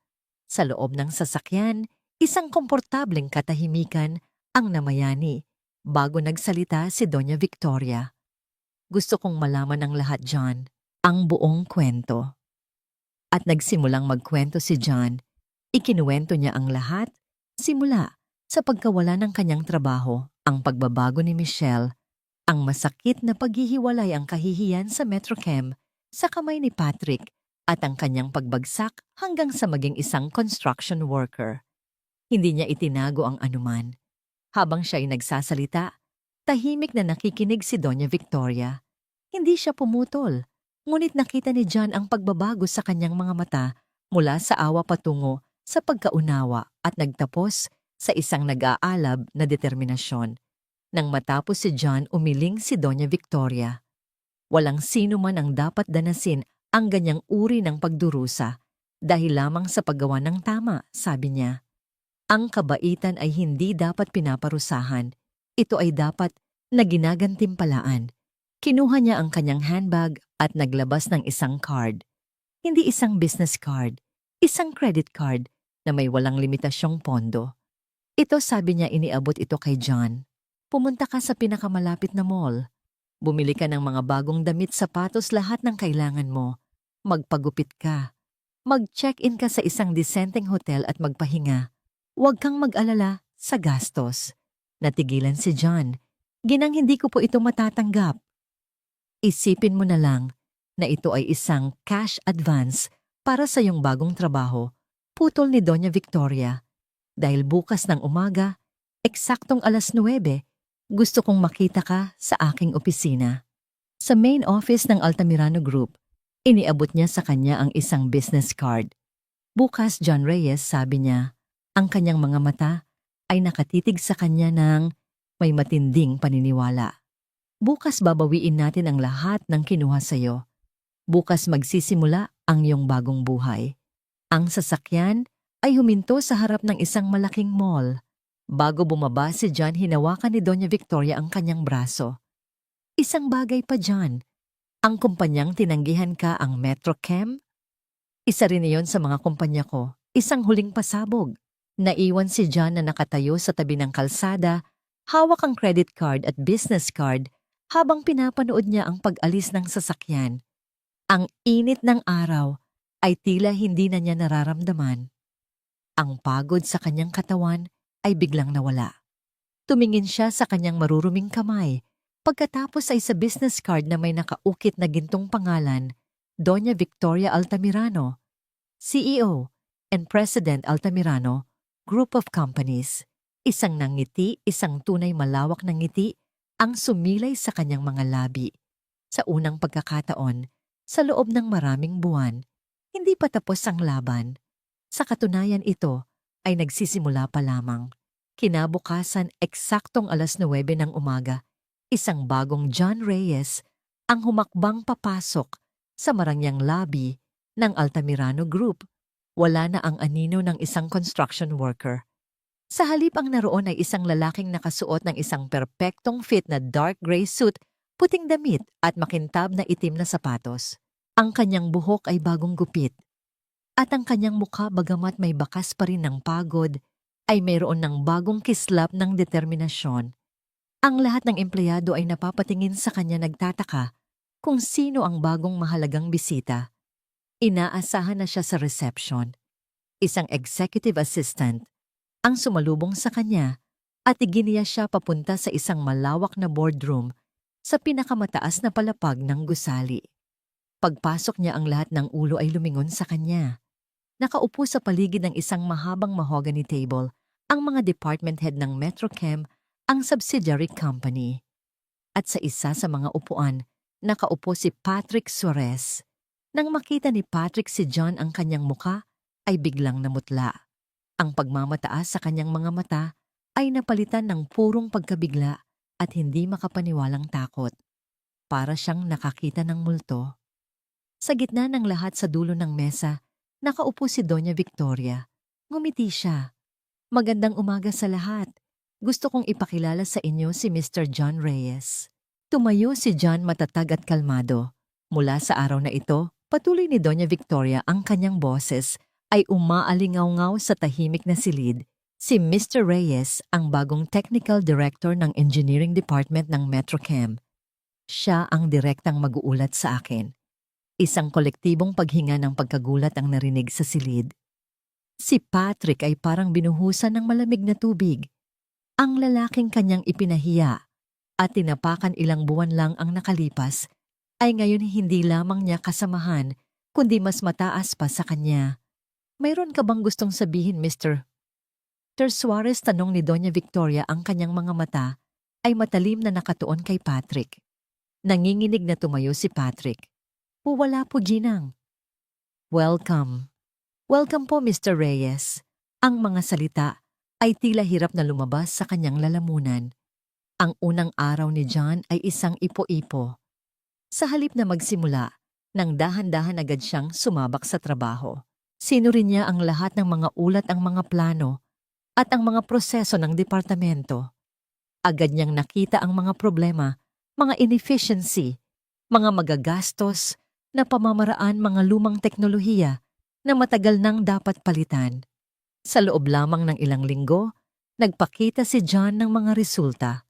Sa loob ng sasakyan, isang komportableng katahimikan ang namayani bago nagsalita si Doña Victoria. Gusto kong malaman ang lahat, John, ang buong kwento. At nagsimulang magkwento si John. Ikinuwento niya ang lahat, simula sa pagkawala ng kanyang trabaho, ang pagbabago ni Michelle, ang masakit na paghihiwalay, ang kahihiyan sa Metrochem, sa kamay ni Patrick, at ang kanyang pagbagsak hanggang sa maging isang construction worker. Hindi niya itinago ang anuman. Habang siya ay nagsasalita, tahimik na nakikinig si Doña Victoria. Hindi siya pumutol, ngunit nakita ni John ang pagbabago sa kanyang mga mata mula sa awa patungo sa pagkaunawa at nagtapos sa isang nag-aalab na determinasyon. Nang matapos si John, umiling si Doña Victoria. Walang sino man ang dapat danasin ang ganyang uri ng pagdurusa dahil lamang sa paggawa ng tama, sabi niya. Ang kabaitan ay hindi dapat pinaparusahan. Ito ay dapat na ginagantimpalaan. Kinuha niya ang kanyang handbag at naglabas ng isang card. Hindi isang business card, isang credit card na may walang limitasyong pondo. Ito, sabi niya, iniabot ito kay John. Pumunta ka sa pinakamalapit na mall. Bumili ka ng mga bagong damit, sapatos, lahat ng kailangan mo. Magpagupit ka. Mag-check-in ka sa isang disenteng hotel at magpahinga. Huwag kang mag-alala sa gastos. Natigilan si John. Ginang, hindi ko po ito matatanggap. Isipin mo na lang na ito ay isang cash advance para sa iyong bagong trabaho, putol ni Doña Victoria. Dahil bukas ng umaga, eksaktong 9:00, gusto kong makita ka sa aking opisina. Sa main office ng Altamirano Group, iniabot niya sa kanya ang isang business card. Bukas, John Reyes, sabi niya, ang kanyang mga mata ay nakatitig sa kanya ng may matinding paniniwala. Bukas babawiin natin ang lahat ng kinuha sa iyo. Bukas magsisimula ang iyong bagong buhay. Ang sasakyan ay huminto sa harap ng isang malaking mall. Bago bumaba si John, hinawakan ni Doña Victoria ang kanyang braso. Isang bagay pa, John. Ang kumpanyang tinanggihan ka, ang Metrochem? Isa rin iyon sa mga kumpanya ko. Isang huling pasabog. Naiwan si John na nakatayo sa tabi ng kalsada, hawak ang credit card at business card habang pinapanood niya ang pag-alis ng sasakyan. Ang init ng araw ay tila hindi na niya nararamdaman. Ang pagod sa kanyang katawan ay biglang nawala. Tumingin siya sa kanyang maruruming kamay. Pagkatapos ay sa business card na may nakaukit na gintong pangalan, Doña Victoria Altamirano, CEO and President Altamirano, Group of Companies. Isang nangiti, isang tunay malawak na ngiti ang sumilay sa kanyang mga labi. Sa unang pagkakataon, sa loob ng maraming buwan, hindi pa tapos ang laban. Sa katunayan, ito ay nagsisimula pa lamang. Kinabukasan, eksaktong 9:00 ng umaga, isang bagong John Reyes ang humakbang papasok sa marangyang lobby ng Altamirano Group. Wala na ang anino ng isang construction worker. Sa halip ang naroon ay isang lalaking nakasuot ng isang perpektong fit na dark gray suit, puting damit at makintab na itim na sapatos. Ang kanyang buhok ay bagong gupit. At ang kanyang mukha bagamat may bakas pa rin ng pagod, ay mayroon ng bagong kislap ng determinasyon. Ang lahat ng empleyado ay napapatingin sa kanya nagtataka kung sino ang bagong mahalagang bisita. Inaasahan na siya sa reception. Isang executive assistant ang sumalubong sa kanya at iginiya siya papunta sa isang malawak na boardroom sa pinakamataas na palapag ng gusali. Pagpasok niya ang lahat ng ulo ay lumingon sa kanya. Nakaupo sa paligid ng isang mahabang mahogany table ang mga department head ng Metrochem, ang subsidiary company. At sa isa sa mga upuan, nakaupo si Patrick Suarez. Nang makita ni Patrick si John ang kanyang muka, ay biglang namutla. Ang pagmamataas sa kanyang mga mata ay napalitan ng purong pagkabigla at hindi makapaniwalang takot. Para siyang nakakita ng multo. Sa gitna ng lahat sa dulo ng mesa, nakaupo si Doña Victoria. Ngumiti siya. Magandang umaga sa lahat. Gusto kong ipakilala sa inyo si Mr. John Reyes. Tumayo si John matatag at kalmado. Mula sa araw na ito, patuloy ni Doña Victoria ang kanyang boses ay umaalingaw-ngaw sa tahimik na silid. Si Mr. Reyes ang bagong technical director ng engineering department ng Metrochem. Siya ang direktang mag-uulat sa akin. Isang kolektibong paghinga ng pagkagulat ang narinig sa silid. Si Patrick ay parang binuhusan ng malamig na tubig. Ang lalaking kanyang ipinahiya at tinapakan ilang buwan lang ang nakalipas ay ngayon hindi lamang niya kasamahan kundi mas mataas pa sa kanya. Mayroon ka bang gustong sabihin, Mr. Suarez? Tanong ni Doña Victoria. Ang kanyang mga mata ay matalim na nakatuon kay Patrick. Nanginginig na tumayo si Patrick. Wala po, Ginang. Welcome. Welcome po, Mr. Reyes. Ang mga salita ay tila hirap na lumabas sa kanyang lalamunan. Ang unang araw ni John ay isang ipo-ipo. Sa halip na magsimula, nang dahan-dahan agad siyang sumabak sa trabaho. Sinurin niya ang lahat ng mga ulat, ang mga plano, at ang mga proseso ng departamento. Agad niyang nakita ang mga problema, mga inefficiency, mga magagastos na pamamaraan, mga lumang teknolohiya na matagal nang dapat palitan. Sa loob lamang ng ilang linggo, nagpakita si John ng mga resulta.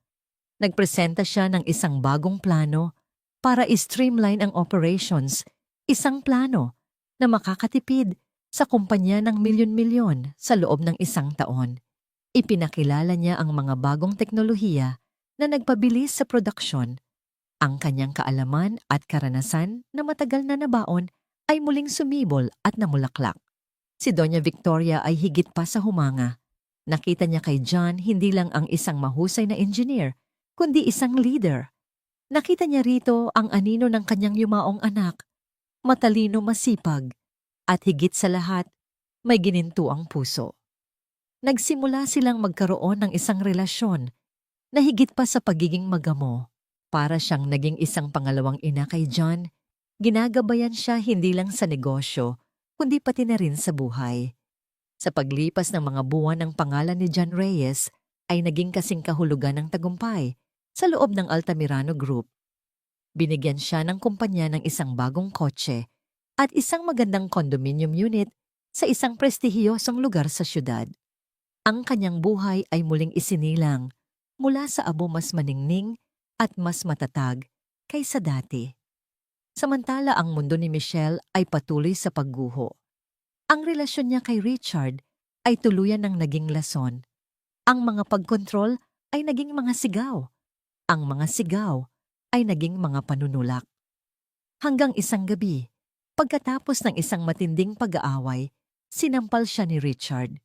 Nagpresenta siya ng isang bagong plano para i-streamline ang operations, isang plano na makakatipid sa kumpanya ng milyon-milyon sa loob ng isang taon. Ipinakilala niya ang mga bagong teknolohiya na nagpabilis sa produksyon. Ang kanyang kaalaman at karanasan na matagal na nabaon ay muling sumibol at namulaklak. Si Doña Victoria ay higit pa sa humanga. Nakita niya kay John hindi lang ang isang mahusay na engineer, kundi isang leader. Nakita niya rito ang anino ng kanyang yumaong anak, matalino, masipag, at higit sa lahat, may ginintuang puso. Nagsimula silang magkaroon ng isang relasyon na higit pa sa pagiging magamo. Para siyang naging isang pangalawang ina kay John, ginagabayan siya hindi lang sa negosyo, kundi pati na rin sa buhay. Sa paglipas ng mga buwan ng pangalan ni John Reyes ay naging kasing kahulugan ng tagumpay sa loob ng Altamirano Group. Binigyan siya ng kumpanya ng isang bagong kotse at isang magandang condominium unit sa isang prestihiyosong lugar sa syudad. Ang kanyang buhay ay muling isinilang mula sa abo mas maningning at mas matatag kaysa dati. Samantala ang mundo ni Michelle ay patuloy sa pagguho. Ang relasyon niya kay Richard ay tuluyan ng naging lason. Ang mga pagkontrol ay naging mga sigaw. Ang mga sigaw ay naging mga panunulak. Hanggang isang gabi, pagkatapos ng isang matinding pag-aaway, sinampal siya ni Richard.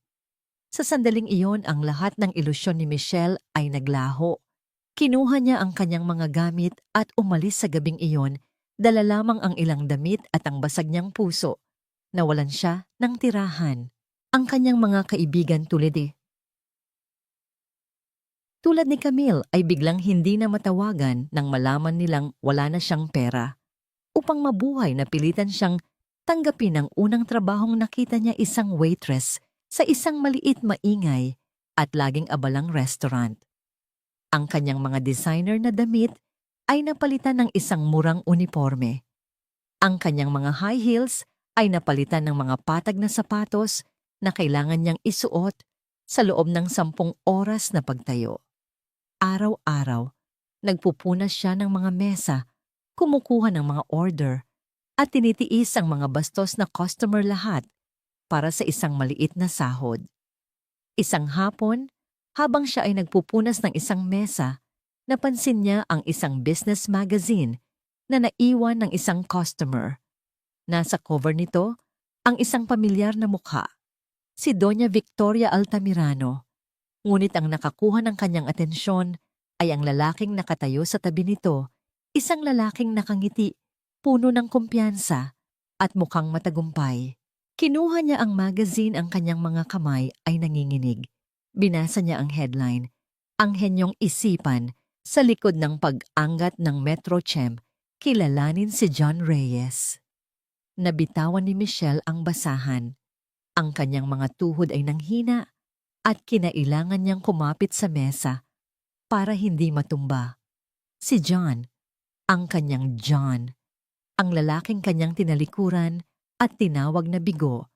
Sa sandaling iyon, ang lahat ng ilusyon ni Michelle ay naglaho. Kinuha niya ang kanyang mga gamit at umalis sa gabing iyon, dala lamang ang ilang damit at ang basag niyang puso. Nawalan siya ng tirahan. Ang kanyang mga kaibigan tulad ni Camille ay biglang hindi na matawagan nang malaman nilang wala na siyang pera. Upang mabuhay, napilitan siyang Tanggapin ang unang trabahong nakita niya isang waitress sa isang maliit maingay at laging abalang restaurant. Ang kanyang mga designer na damit ay napalitan ng isang murang uniforme. Ang kanyang mga high heels ay napalitan ng mga patag na sapatos na kailangan niyang isuot sa loob ng 10 oras na pagtayo. Araw-araw, nagpupunas siya ng mga mesa, kumukuha ng mga order, at tinitiis ang mga bastos na customer lahat para sa isang maliit na sahod. Isang hapon, habang siya ay nagpupunas ng isang mesa, napansin niya ang isang business magazine na naiwan ng isang customer. Nasa cover nito, ang isang pamilyar na mukha, si Doña Victoria Altamirano. Ngunit ang nakakuha ng kanyang atensyon ay ang lalaking nakatayo sa tabi nito, isang lalaking nakangiti, puno ng kumpiyansa at mukhang matagumpay. Kinuha niya ang magazine, ang kanyang mga kamay ay nanginginig. Binasa niya ang headline, "Ang henyong isipan sa likod ng pag-angat ng Metrochem, kilalanin si John Reyes." Nabitawan ni Michelle ang basahan. Ang kanyang mga tuhod ay nanghina at kinailangan niyang kumapit sa mesa para hindi matumba. Si John, ang kanyang John, ang lalaking kanyang tinalikuran at tinawag na bigo,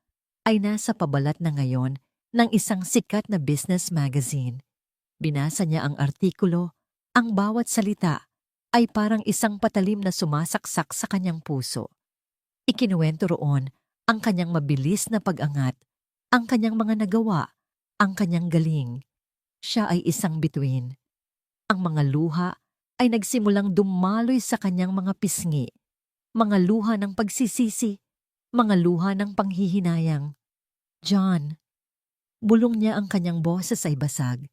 ay nasa pabalat na ngayon ng isang sikat na business magazine. Binasa niya ang artikulo, ang bawat salita ay parang isang patalim na sumasaksak sa kanyang puso. Ikinuwento roon ang kanyang mabilis na pag-angat, ang kanyang mga nagawa, ang kanyang galing. Siya ay isang bituin. Ang mga luha ay nagsimulang dumaloy sa kanyang mga pisngi, mga luha ng pagsisisi, mga luha ng panghihinayang. "John." Bulong niya, ang kanyang boses ay basag.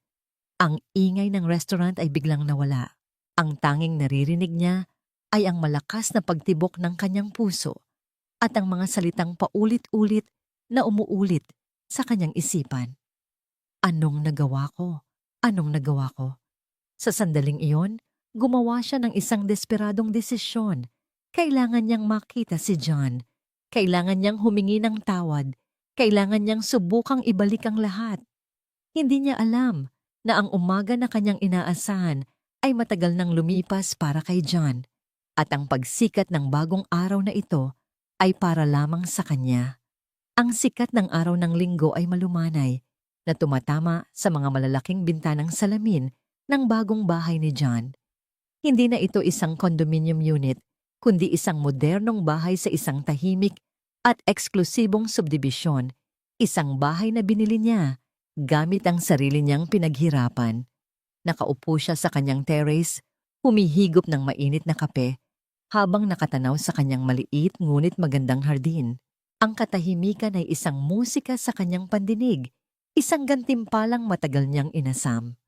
Ang ingay ng restaurant ay biglang nawala. Ang tanging naririnig niya ay ang malakas na pagtibok ng kanyang puso at ang mga salitang paulit-ulit na umuulit sa kanyang isipan. "Anong nagawa ko? Anong nagawa ko?" Sa sandaling iyon, gumawa siya ng isang desperadong desisyon. Kailangan niyang makita si John. Kailangan niyang humingi ng tawad. Kailangan niyang subukang ibalik ang lahat. Hindi niya alam na ang umaga na kanyang inaasahan ay matagal nang lumipas para kay John, at ang pagsikat ng bagong araw na ito ay para lamang sa kanya. Ang sikat ng araw ng Linggo ay malumanay na tumatama sa mga malalaking bintanang salamin ng bagong bahay ni John. Hindi na ito isang condominium unit, kundi isang modernong bahay sa isang tahimik at eksklusibong subdibisyon, isang bahay na binili niya gamit ang sarili niyang pinaghirapan. Nakaupo siya sa kanyang terrace, humihigop ng mainit na kape, habang nakatanaw sa kanyang maliit ngunit magandang hardin. Ang katahimikan ay isang musika sa kanyang pandinig, isang gantimpalang matagal niyang inasam.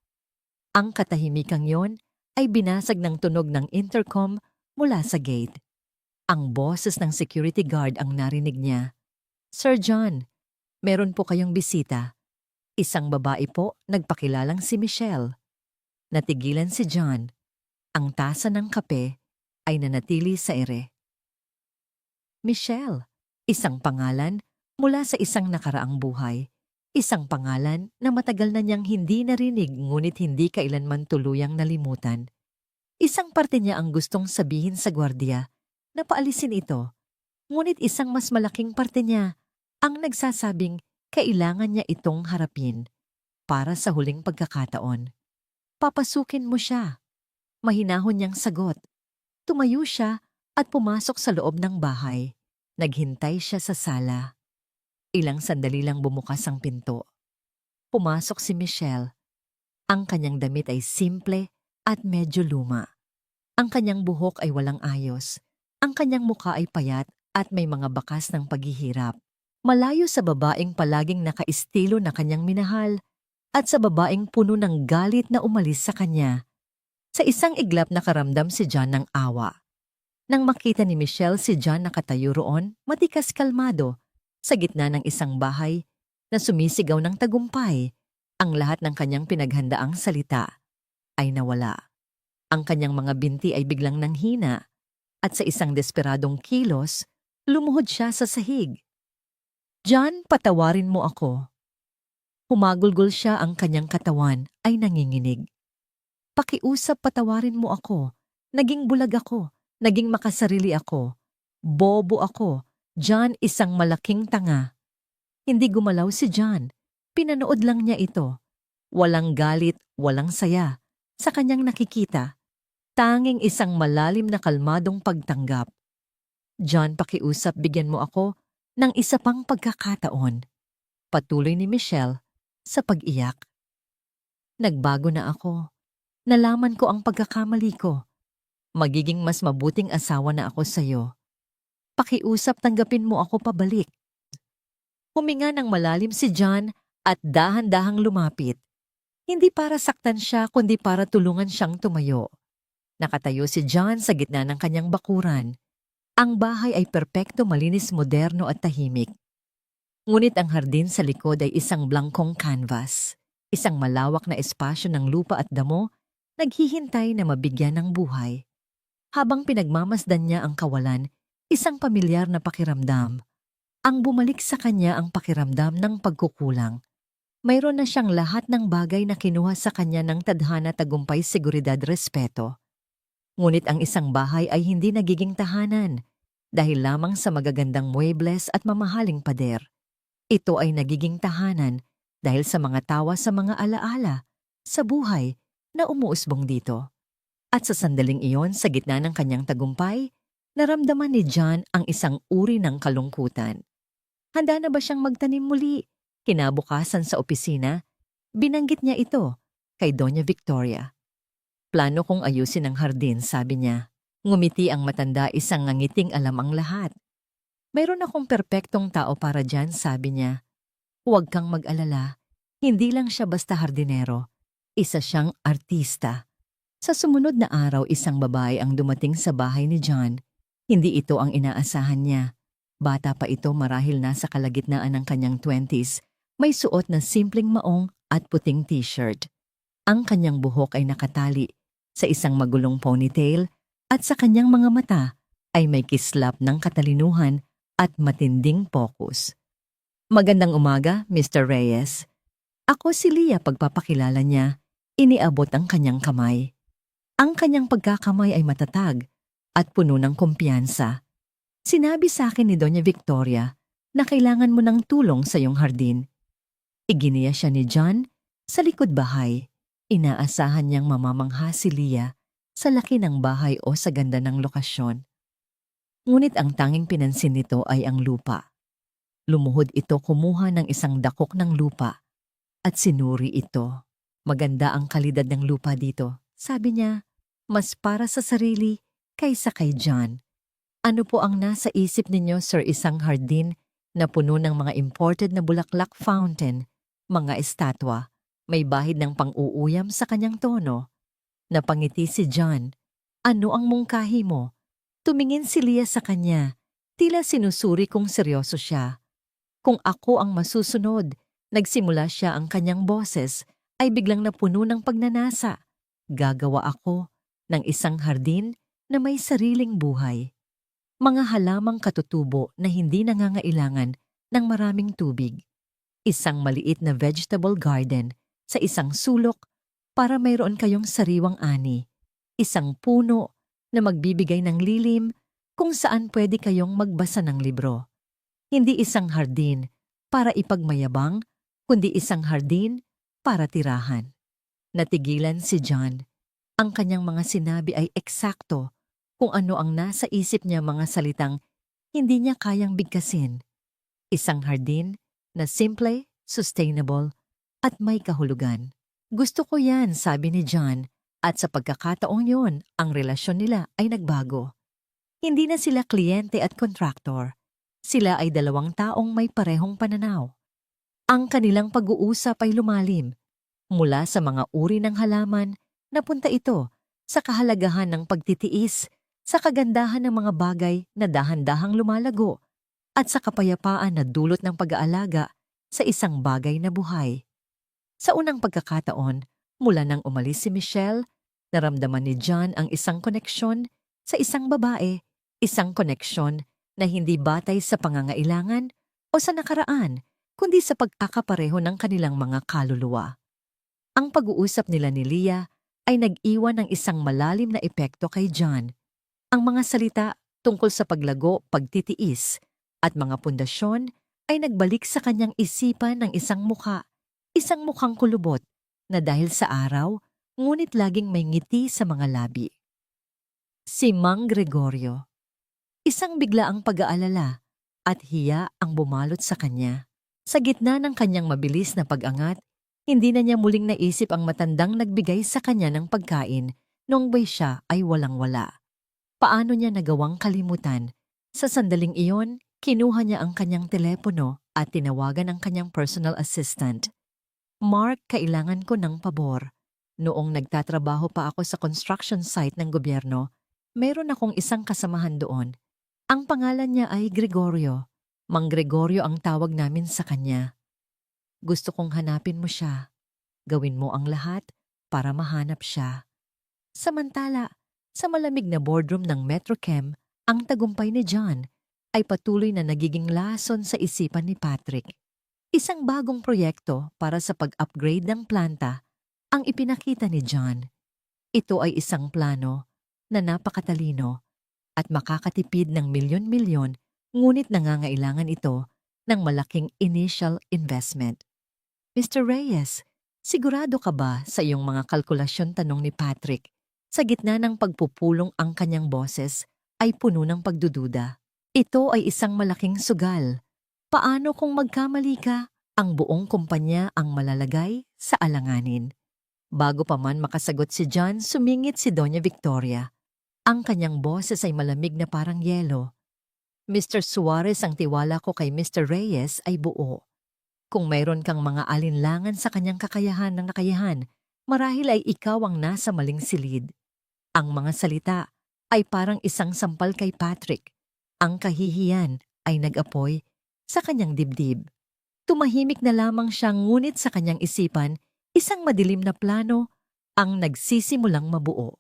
Ang katahimikang yon ay binasag ng tunog ng intercom mula sa gate. Ang boses ng security guard ang narinig niya. "Sir John, meron po kayong bisita." Isang babae po, nagpakilalang si Michelle. Natigilan si John. Ang tasa ng kape ay nanatili sa ere. Michelle, isang pangalan mula sa isang nakaraang buhay. Isang pangalan na matagal na niyang hindi narinig ngunit hindi kailanman tuluyang nalimutan. Isang parte niya ang gustong sabihin sa gwardiya na paalisin ito, ngunit isang mas malaking parte niya ang nagsasabing kailangan niya itong harapin para sa huling pagkakataon. "Papasukin mo siya." Mahinahon niyang sagot. Tumayo siya at pumasok sa loob ng bahay. Naghintay siya sa sala. Ilang sandali lang bumukas ang pinto. Pumasok si Michelle. Ang kanyang damit ay simple at medyo luma. Ang kanyang buhok ay walang ayos. Ang kanyang mukha ay payat at may mga bakas ng paghihirap. Malayo sa babaeng palaging nakaistilo na kanyang minahal at sa babaeng puno ng galit na umalis sa kanya. Sa isang iglap nakaramdam si John ng awa. Nang makita ni Michelle si John nakatayo roon, matikas kalmado, sa gitna ng isang bahay na sumisigaw ng tagumpay, ang lahat ng kanyang pinaghandaang salita ay nawala. Ang kanyang mga binti ay biglang nanghina at sa isang desperadong kilos, Lumuhod siya sa sahig. John, patawarin mo ako. Humagulgol siya, ang kanyang katawan ay nanginginig. Pakiusap, patawarin mo ako. Naging bulag ako. Naging makasarili ako. Bobo ako. John, isang malaking tanga. Hindi gumalaw si John. Pinanood lang niya ito. Walang galit, walang saya. Sa kanyang nakikita, tanging isang malalim na kalmadong pagtanggap. John, pakiusap, bigyan mo ako ng isa pang pagkakataon. Patuloy ni Michelle sa pag-iyak. Nagbago na ako. Nalaman ko ang pagkakamali ko. Magiging mas mabuting asawa na ako sa'yo. Pakiusap, tanggapin mo ako pabalik. Huminga ng malalim si John at dahan-dahang lumapit. Hindi para saktan siya, kundi para tulungan siyang tumayo. Nakatayo si John sa gitna ng kanyang bakuran. Ang bahay ay perpekto, malinis, moderno at tahimik. Ngunit ang hardin sa likod ay isang blangkong canvas. Isang malawak na espasyo ng lupa at damo, naghihintay na mabigyan ng buhay. Habang pinagmamasdan niya ang kawalan, isang pamilyar na pakiramdam. Ang bumalik sa kanya ang pakiramdam ng pagkukulang. Mayroon na siyang lahat ng bagay na kinuha sa kanya ng tadhana, tagumpay, seguridad, respeto. Ngunit ang isang bahay ay hindi nagiging tahanan dahil lamang sa magagandang muebles at mamahaling pader. Ito ay nagiging tahanan dahil sa mga tawa, sa mga alaala, sa buhay na umuusbong dito. At sa sandaling iyon, sa gitna ng kanyang tagumpay, naramdaman ni John ang isang uri ng kalungkutan. Handa na ba siyang magtanim muli? Kinabukasan sa opisina, binanggit niya ito kay Doña Victoria. Plano kong ayusin ang hardin, sabi niya. Ngumiti ang matanda, isang ngangiting alam ang lahat. Mayroon akong perpektong tao para dyan, sabi niya. Huwag kang mag-alala, hindi lang siya basta hardinero, isa siyang artista. Sa sumunod na araw, isang babae ang dumating sa bahay ni John. Hindi ito ang inaasahan niya. Bata pa ito, marahil nasa kalagitnaan ng kanyang 20s, may suot na simpleng maong at puting t-shirt. Ang kanyang buhok ay nakatali sa isang magulong ponytail at sa kanyang mga mata ay may kislap ng katalinuhan at matinding focus. Magandang umaga, Mr. Reyes. Ako si Leah, pagpapakilala niya. Iniabot ang kanyang kamay. Ang kanyang pagkakamay ay matatag at puno ng kumpiyansa. Sinabi sa akin ni Doña Victoria na kailangan mo ng tulong sa iyong hardin. Iginiya siya ni John sa likod bahay. Inaasahan niyang mamamangha si Leah sa laki ng bahay o sa ganda ng lokasyon. Ngunit ang tanging pinansin nito ay ang lupa. Lumuhod ito, kumuha ng isang dakok ng lupa at sinuri ito. Maganda ang kalidad ng lupa dito, sabi niya. Mas para sa sarili kaysa kay John. Ano po ang nasa isip ninyo, sir? Isang hardin na puno ng mga imported na bulaklak, fountain, mga estatwa, may bahid ng pang-uuyam sa kanyang tono. Napangiti si John. Ano ang mungkahi mo? Tumingin si Leah sa kanya, tila sinusuri kung seryoso siya. Kung ako ang masusunod, nagsimula siya, ang kanyang boses ay biglang napuno ng pagnanasa. Gagawa ako ng isang hardin na may sariling buhay. Mga halamang katutubo na hindi nangangailangan ng maraming tubig. Isang maliit na vegetable garden sa isang sulok para mayroon kayong sariwang ani. Isang puno na magbibigay ng lilim kung saan pwede kayong magbasa ng libro. Hindi isang hardin para ipagmayabang, kundi isang hardin para tirahan. Natigilan si John. Ang kanyang mga sinabi ay eksakto kung ano ang nasa isip niya, mga salitang hindi niya kayang bigkasin. Isang hardin na simple, sustainable, at may kahulugan. Gusto ko yan, sabi ni John, at sa pagkakataong yun, ang relasyon nila ay nagbago. Hindi na sila kliyente at kontraktor. Sila ay dalawang taong may parehong pananaw. Ang kanilang pag-uusap ay lumalim. Mula sa mga uri ng halaman, napunta ito sa kahalagahan ng pagtitiis, sa kagandahan ng mga bagay na dahan-dahang lumalago, at sa kapayapaan na dulot ng pag-aalaga sa isang bagay na buhay. Sa unang pagkakataon, mula nang umalis si Michelle, naramdaman ni John ang isang koneksyon sa isang babae, isang koneksyon na hindi batay sa pangangailangan o sa nakaraan, kundi sa pagkakapareho ng kanilang mga kaluluwa. Ang pag-uusap nila ni Leah ay nag-iwan ng isang malalim na epekto kay John. Ang mga salita tungkol sa paglago, pagtitiis, at mga pundasyon ay nagbalik sa kanyang isipan ng isang mukhang kulubot na dahil sa araw, ngunit laging may ngiti sa mga labi. Si Mang Gregorio. Isang biglaang pag-aalala at hiya ang bumalot sa kanya. Sa gitna ng kanyang mabilis na pag-angat, hindi na niya muling naisip ang matandang nagbigay sa kanya ng pagkain noong buhay siya ay walang-wala. Paano niya nagawang kalimutan? Sa sandaling iyon, kinuha niya ang kanyang telepono at tinawagan ang kanyang personal assistant. Mark, kailangan ko ng pabor. Noong nagtatrabaho pa ako sa construction site ng gobyerno, meron akong isang kasamahan doon. Ang pangalan niya ay Gregorio. Mang Gregorio ang tawag namin sa kanya. Gusto kong hanapin mo siya. Gawin mo ang lahat para mahanap siya. Samantala, sa malamig na boardroom ng Metrochem, ang tagumpay ni John ay patuloy na nagiging lason sa isipan ni Patrick. Isang bagong proyekto para sa pag-upgrade ng planta ang ipinakita ni John. Ito ay isang plano na napakatalino at makakatipid ng milyon-milyon, ngunit nangangailangan ito ng malaking initial investment. Mr. Reyes, sigurado ka ba sa iyong mga kalkulasyon, tanong ni Patrick? Sa gitna ng pagpupulong ang kanyang boses ay puno ng pagdududa. Ito ay isang malaking sugal. Paano kung magkamali ka? Ang buong kumpanya ang malalagay sa alanganin. Bago pa man makasagot si John, sumingit si Doña Victoria. Ang kanyang boses ay malamig na parang yelo. Mr. Suarez, ang tiwala ko kay Mr. Reyes ay buo. Kung mayroon kang mga alinlangan sa kanyang kakayahan ng nakayahan, marahil ay ikaw ang nasa maling silid. Ang mga salita ay parang isang sampal kay Patrick. Ang kahihiyan ay nag-apoy sa kanyang dibdib. Tumahimik na lamang siya, ngunit sa kanyang isipan, isang madilim na plano ang nagsisimulang mabuo.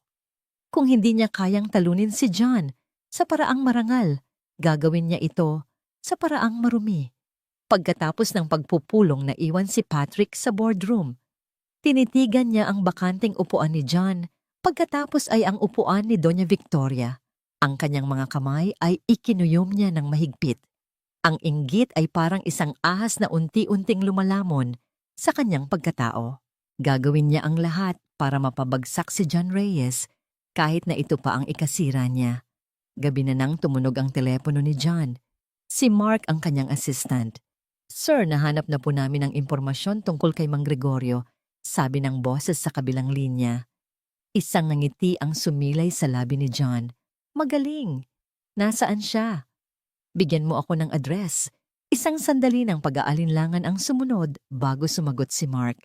Kung hindi niya kayang talunin si John sa paraang marangal, gagawin niya ito sa paraang marumi. Pagkatapos ng pagpupulong, naiwan si Patrick sa boardroom. Tinitigan niya ang bakanteng upuan ni John, pagkatapos ay ang upuan ni Doña Victoria. Ang kanyang mga kamay ay ikinuyom niya ng mahigpit. Ang inggit ay parang isang ahas na unti-unting lumalamon sa kanyang pagkatao. Gagawin niya ang lahat para mapabagsak si John Reyes, kahit na ito pa ang ikasira niya. Gabi na nang tumunog ang telepono ni John. Si Mark ang kanyang assistant. Sir, nahanap na po namin ang impormasyon tungkol kay Mang Gregorio, sabi ng boses sa kabilang linya. Isang ngiti ang sumilay sa labi ni John. Magaling! Nasaan siya? Bigyan mo ako ng address. Isang sandali ng pag-aalinlangan ang sumunod bago sumagot si Mark.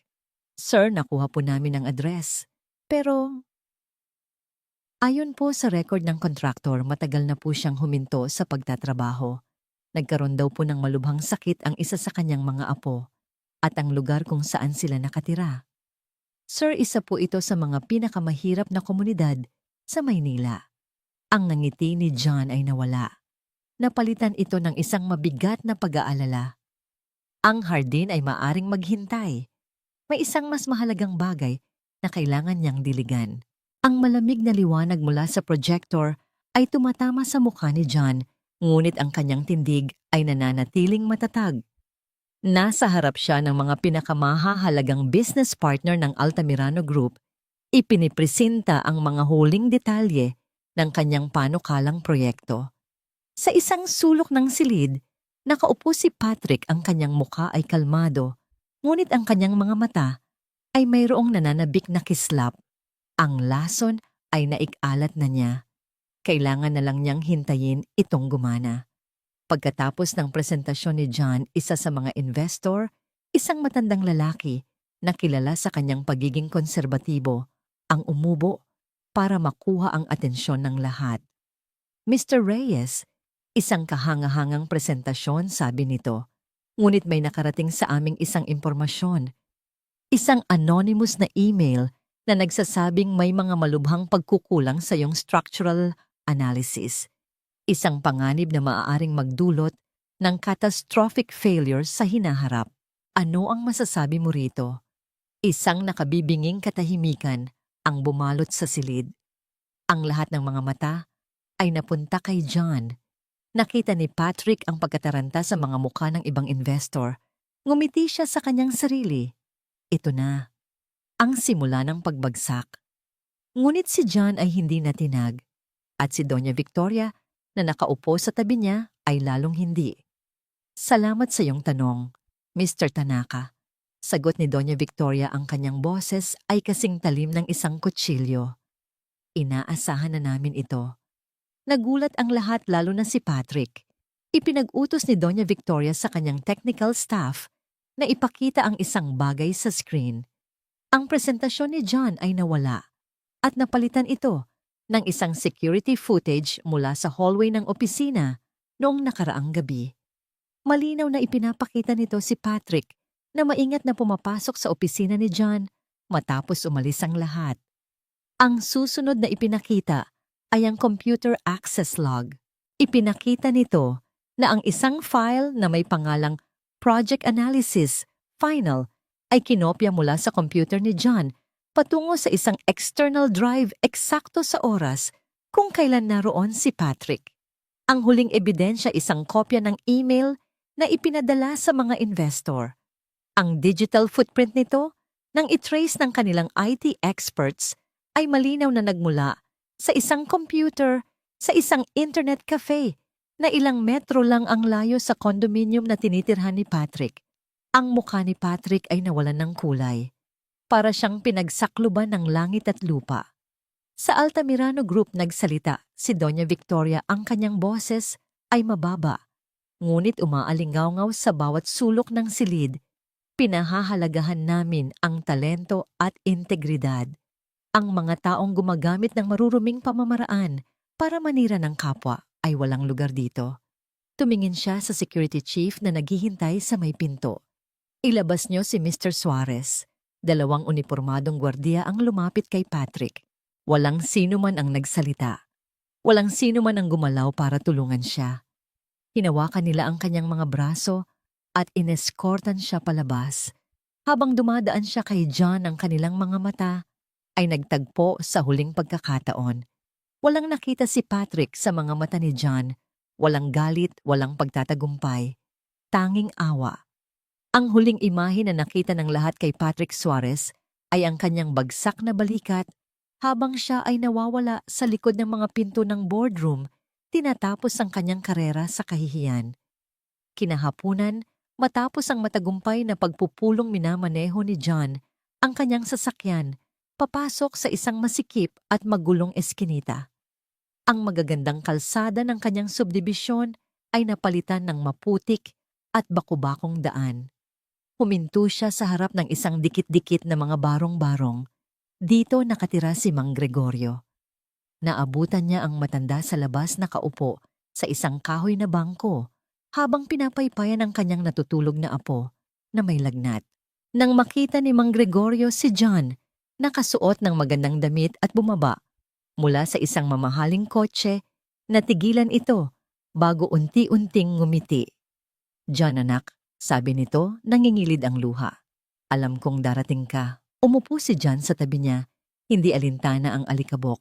Sir, nakuha po namin ang address. Pero ayon po sa record ng kontraktor, matagal na po siyang huminto sa pagtatrabaho. Nagkaroon daw po ng malubhang sakit ang isa sa kanyang mga apo at ang lugar kung saan sila nakatira. Sir, isa po ito sa mga pinakamahirap na komunidad sa Maynila. Ang ngiti ni John ay nawala. Napalitan ito ng isang mabigat na pag-aalala. Ang hardin ay maaring maghintay. May isang mas mahalagang bagay na kailangan niyang diligan. Ang malamig na liwanag mula sa projector ay tumatama sa mukha ni John, ngunit ang kanyang tindig ay nananatiling matatag. Nasa harap siya ng mga pinakamahahalagang business partner ng Altamirano Group. Ipinipresenta ang mga huling detalye ng kanyang panukalang proyekto. Sa isang sulok ng silid, nakaupo si Patrick. Ang kanyang mukha ay kalmado, ngunit ang kanyang mga mata ay mayroong nananabik na kislap. Ang lason ay naikalat na niya. Kailangan na lang niyang hintayin itong gumana. Pagkatapos ng presentasyon ni John, isa sa mga investor, isang matandang lalaki na kilala sa kanyang pagiging konserbatibo, ang umubo para makuha ang atensyon ng lahat. Mr. Reyes, isang kahangahangang presentasyon, sabi nito. Ngunit may nakarating sa aming isang impormasyon. Isang anonymous na email na nagsasabing may mga malubhang pagkukulang sa iyong structural analysis. Isang panganib na maaaring magdulot ng catastrophic failure sa hinaharap. Ano ang masasabi mo rito? Isang nakabibinging katahimikan ang bumalot sa silid. Ang lahat ng mga mata ay napunta kay John. Nakita ni Patrick ang pagkataranta sa mga mukha ng ibang investor. Ngumiti siya sa kanyang sarili. Ito na, ang simula ng pagbagsak. Ngunit si John ay hindi natinag at si Doña Victoria na nakaupo sa tabi niya ay lalong hindi. Salamat sa iyong tanong, Mr. Tanaka. Sagot ni Doña Victoria, ang kanyang boses ay kasing talim ng isang kutsilyo. Inaasahan na namin ito. Nagulat ang lahat, lalo na si Patrick. Ipinag-utos ni Doña Victoria sa kanyang technical staff na ipakita ang isang bagay sa screen. Ang presentasyon ni John ay nawala at napalitan ito ng isang security footage mula sa hallway ng opisina noong nakaraang gabi. Malinaw na ipinapakita nito si Patrick na maingat na pumapasok sa opisina ni John matapos umalis ang lahat. Ang susunod na ipinakita ay ang computer access log. Ipinakita nito na ang isang file na may pangalang Project Analysis Final ay kinopya mula sa computer ni John patungo sa isang external drive eksakto sa oras kung kailan naroon si Patrick. Ang huling ebidensya, isang kopya ng email na ipinadala sa mga investor. Ang digital footprint nito, nang itrace ng kanilang IT experts, ay malinaw na nagmula sa isang computer sa isang internet cafe na ilang metro lang ang layo sa condominium na tinitirhan ni Patrick. Ang mukha ni Patrick ay nawalan ng kulay. Para siyang pinagsakluban ng langit at lupa. Sa Altamirano Group nagsalita si Doña Victoria, ang kanyang boses ay mababa. Ngunit umaalingaw sa bawat sulok ng silid. Pinahahalagahan namin ang talento at integridad. Ang mga taong gumagamit ng maruruming pamamaraan para manira ng kapwa ay walang lugar dito. Tumingin siya sa security chief na naghihintay sa may pinto. Ilabas niyo si Mr. Suarez. 2 unipormadong gwardiya ang lumapit kay Patrick. Walang sino man ang nagsalita. Walang sino man ang gumalaw para tulungan siya. Hinawakan nila ang kanyang mga braso at ineskortan siya palabas. Habang dumadaan siya kay John, ang kanilang mga mata ay nagtagpo sa huling pagkakataon. Walang nakita si Patrick sa mga mata ni John. Walang galit, walang pagtatagumpay. Tanging awa. Ang huling imahe na nakita ng lahat kay Patrick Suarez ay ang kanyang bagsak na balikat habang siya ay nawawala sa likod ng mga pinto ng boardroom, tinatapos ang kanyang karera sa kahihiyan. Kinahapunan, matapos ang matagumpay na pagpupulong, minamaneho ni John ang kanyang sasakyan papasok sa isang masikip at magulong eskinita. Ang magagandang kalsada ng kanyang subdibisyon ay napalitan ng maputik at bakubakong daan. Huminto siya sa harap ng isang dikit-dikit na mga barong-barong. Dito nakatira si Mang Gregorio. Naabutan niya ang matanda sa labas, nakaupo sa isang kahoy na bangko habang pinapaypayan ang kanyang natutulog na apo na may lagnat. Nang makita ni Mang Gregorio si John, nakasuot ng magandang damit at bumaba mula sa isang mamahaling kotse, natigilan ito bago unti-unting ngumiti. "John, anak," sabi nito, nangingilid ang luha. "Alam kong darating ka." Umupo si John sa tabi niya, hindi alintana ang alikabok.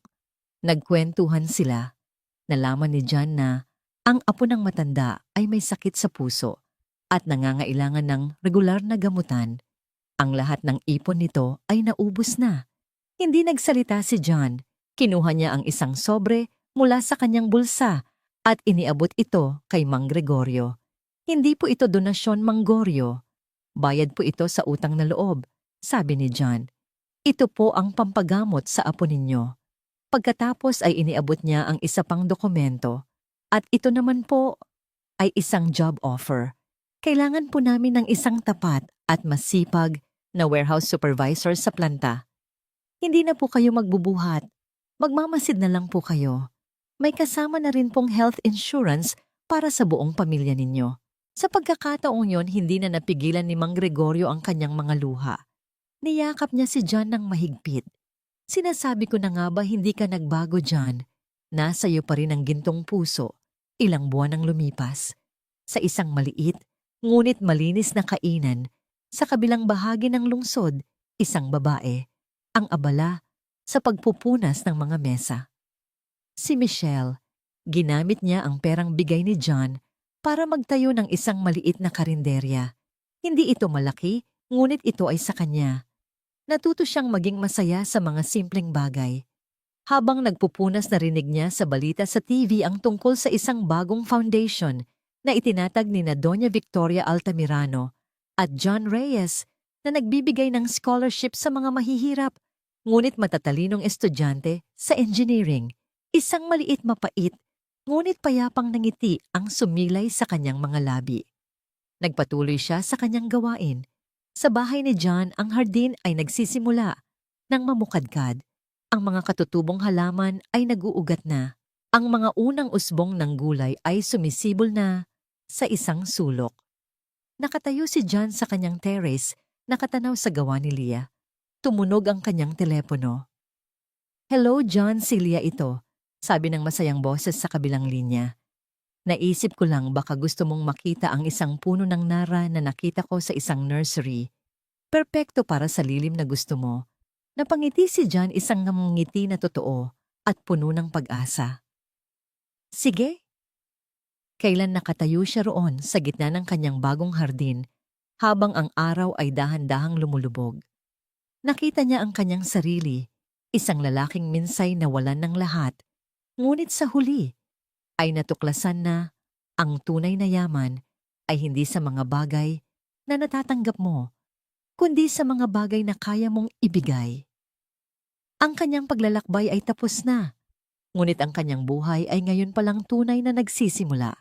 Nagkwentuhan sila. Nalaman ni John na ang apo ng matanda ay may sakit sa puso at nangangailangan ng regular na gamutan. Ang lahat ng ipon nito ay naubos na. Hindi nagsalita si John. Kinuha niya ang isang sobre mula sa kanyang bulsa at iniabot ito kay Mang Gregorio. "Hindi po ito donasyon, Mang Gorio. Bayad po ito sa utang na loob," sabi ni John. "Ito po ang pampagamot sa apo ninyo." Pagkatapos ay iniabot niya ang isa pang dokumento. "At ito naman po ay isang job offer. Kailangan po namin ng isang tapat at masipag na warehouse supervisor sa planta. Hindi na po kayo magbubuhat. Magmamasid na lang po kayo. May kasama na rin pong health insurance para sa buong pamilya ninyo." Sa pagkakataong yon, hindi na napigilan ni Mang Gregorio ang kanyang mga luha. Niyakap niya si John ng mahigpit. "Sinasabi ko na nga ba, hindi ka nagbago, John? Nasa iyo pa rin ang gintong puso. Ilang buwan ang lumipas. Sa isang maliit, ngunit malinis na kainan, sa kabilang bahagi ng lungsod, isang babae, ang abala sa pagpupunas ng mga mesa. Si Michelle, ginamit niya ang perang bigay ni John para magtayo ng isang maliit na karinderya. Hindi ito malaki, ngunit ito ay sa kanya. Natuto siyang maging masaya sa mga simpleng bagay. Habang nagpupunas narinig niya sa balita sa TV ang tungkol sa isang bagong foundation na itinatag ni na Doña Victoria Altamirano at John Reyes na nagbibigay ng scholarship sa mga mahihirap ngunit matatalinong estudyante sa engineering. Isang maliit mapait ngunit payapang nangiti ang sumilay sa kanyang mga labi. Nagpatuloy siya sa kanyang gawain. Sa bahay ni John ang hardin ay nagsisimula ng mamukadkad. Ang mga katutubong halaman ay naguugat na. Ang mga unang usbong ng gulay ay sumisibol na sa isang sulok. Nakatayo si John sa kanyang terrace, nakatanaw sa gawa ni Leah. Tumunog ang kanyang telepono. "Hello John, si Leah ito," sabi ng masayang boses sa kabilang linya. "Naisip ko lang baka gusto mong makita ang isang puno ng nara na nakita ko sa isang nursery. Perpekto para sa lilim na gusto mo." Napangiti si John, isang ngiti na totoo at puno ng pag-asa. "Sige." Kailan nakatayo siya roon sa gitna ng kanyang bagong hardin habang ang araw ay dahan-dahang lumulubog. Nakita niya ang kanyang sarili, isang lalaking minsay na walan ng lahat, ngunit sa huli ay natuklasan na ang tunay na yaman ay hindi sa mga bagay na natatanggap mo, kundi sa mga bagay na kaya mong ibigay. Ang kanyang paglalakbay ay tapos na, ngunit ang kanyang buhay ay ngayon palang tunay na nagsisimula.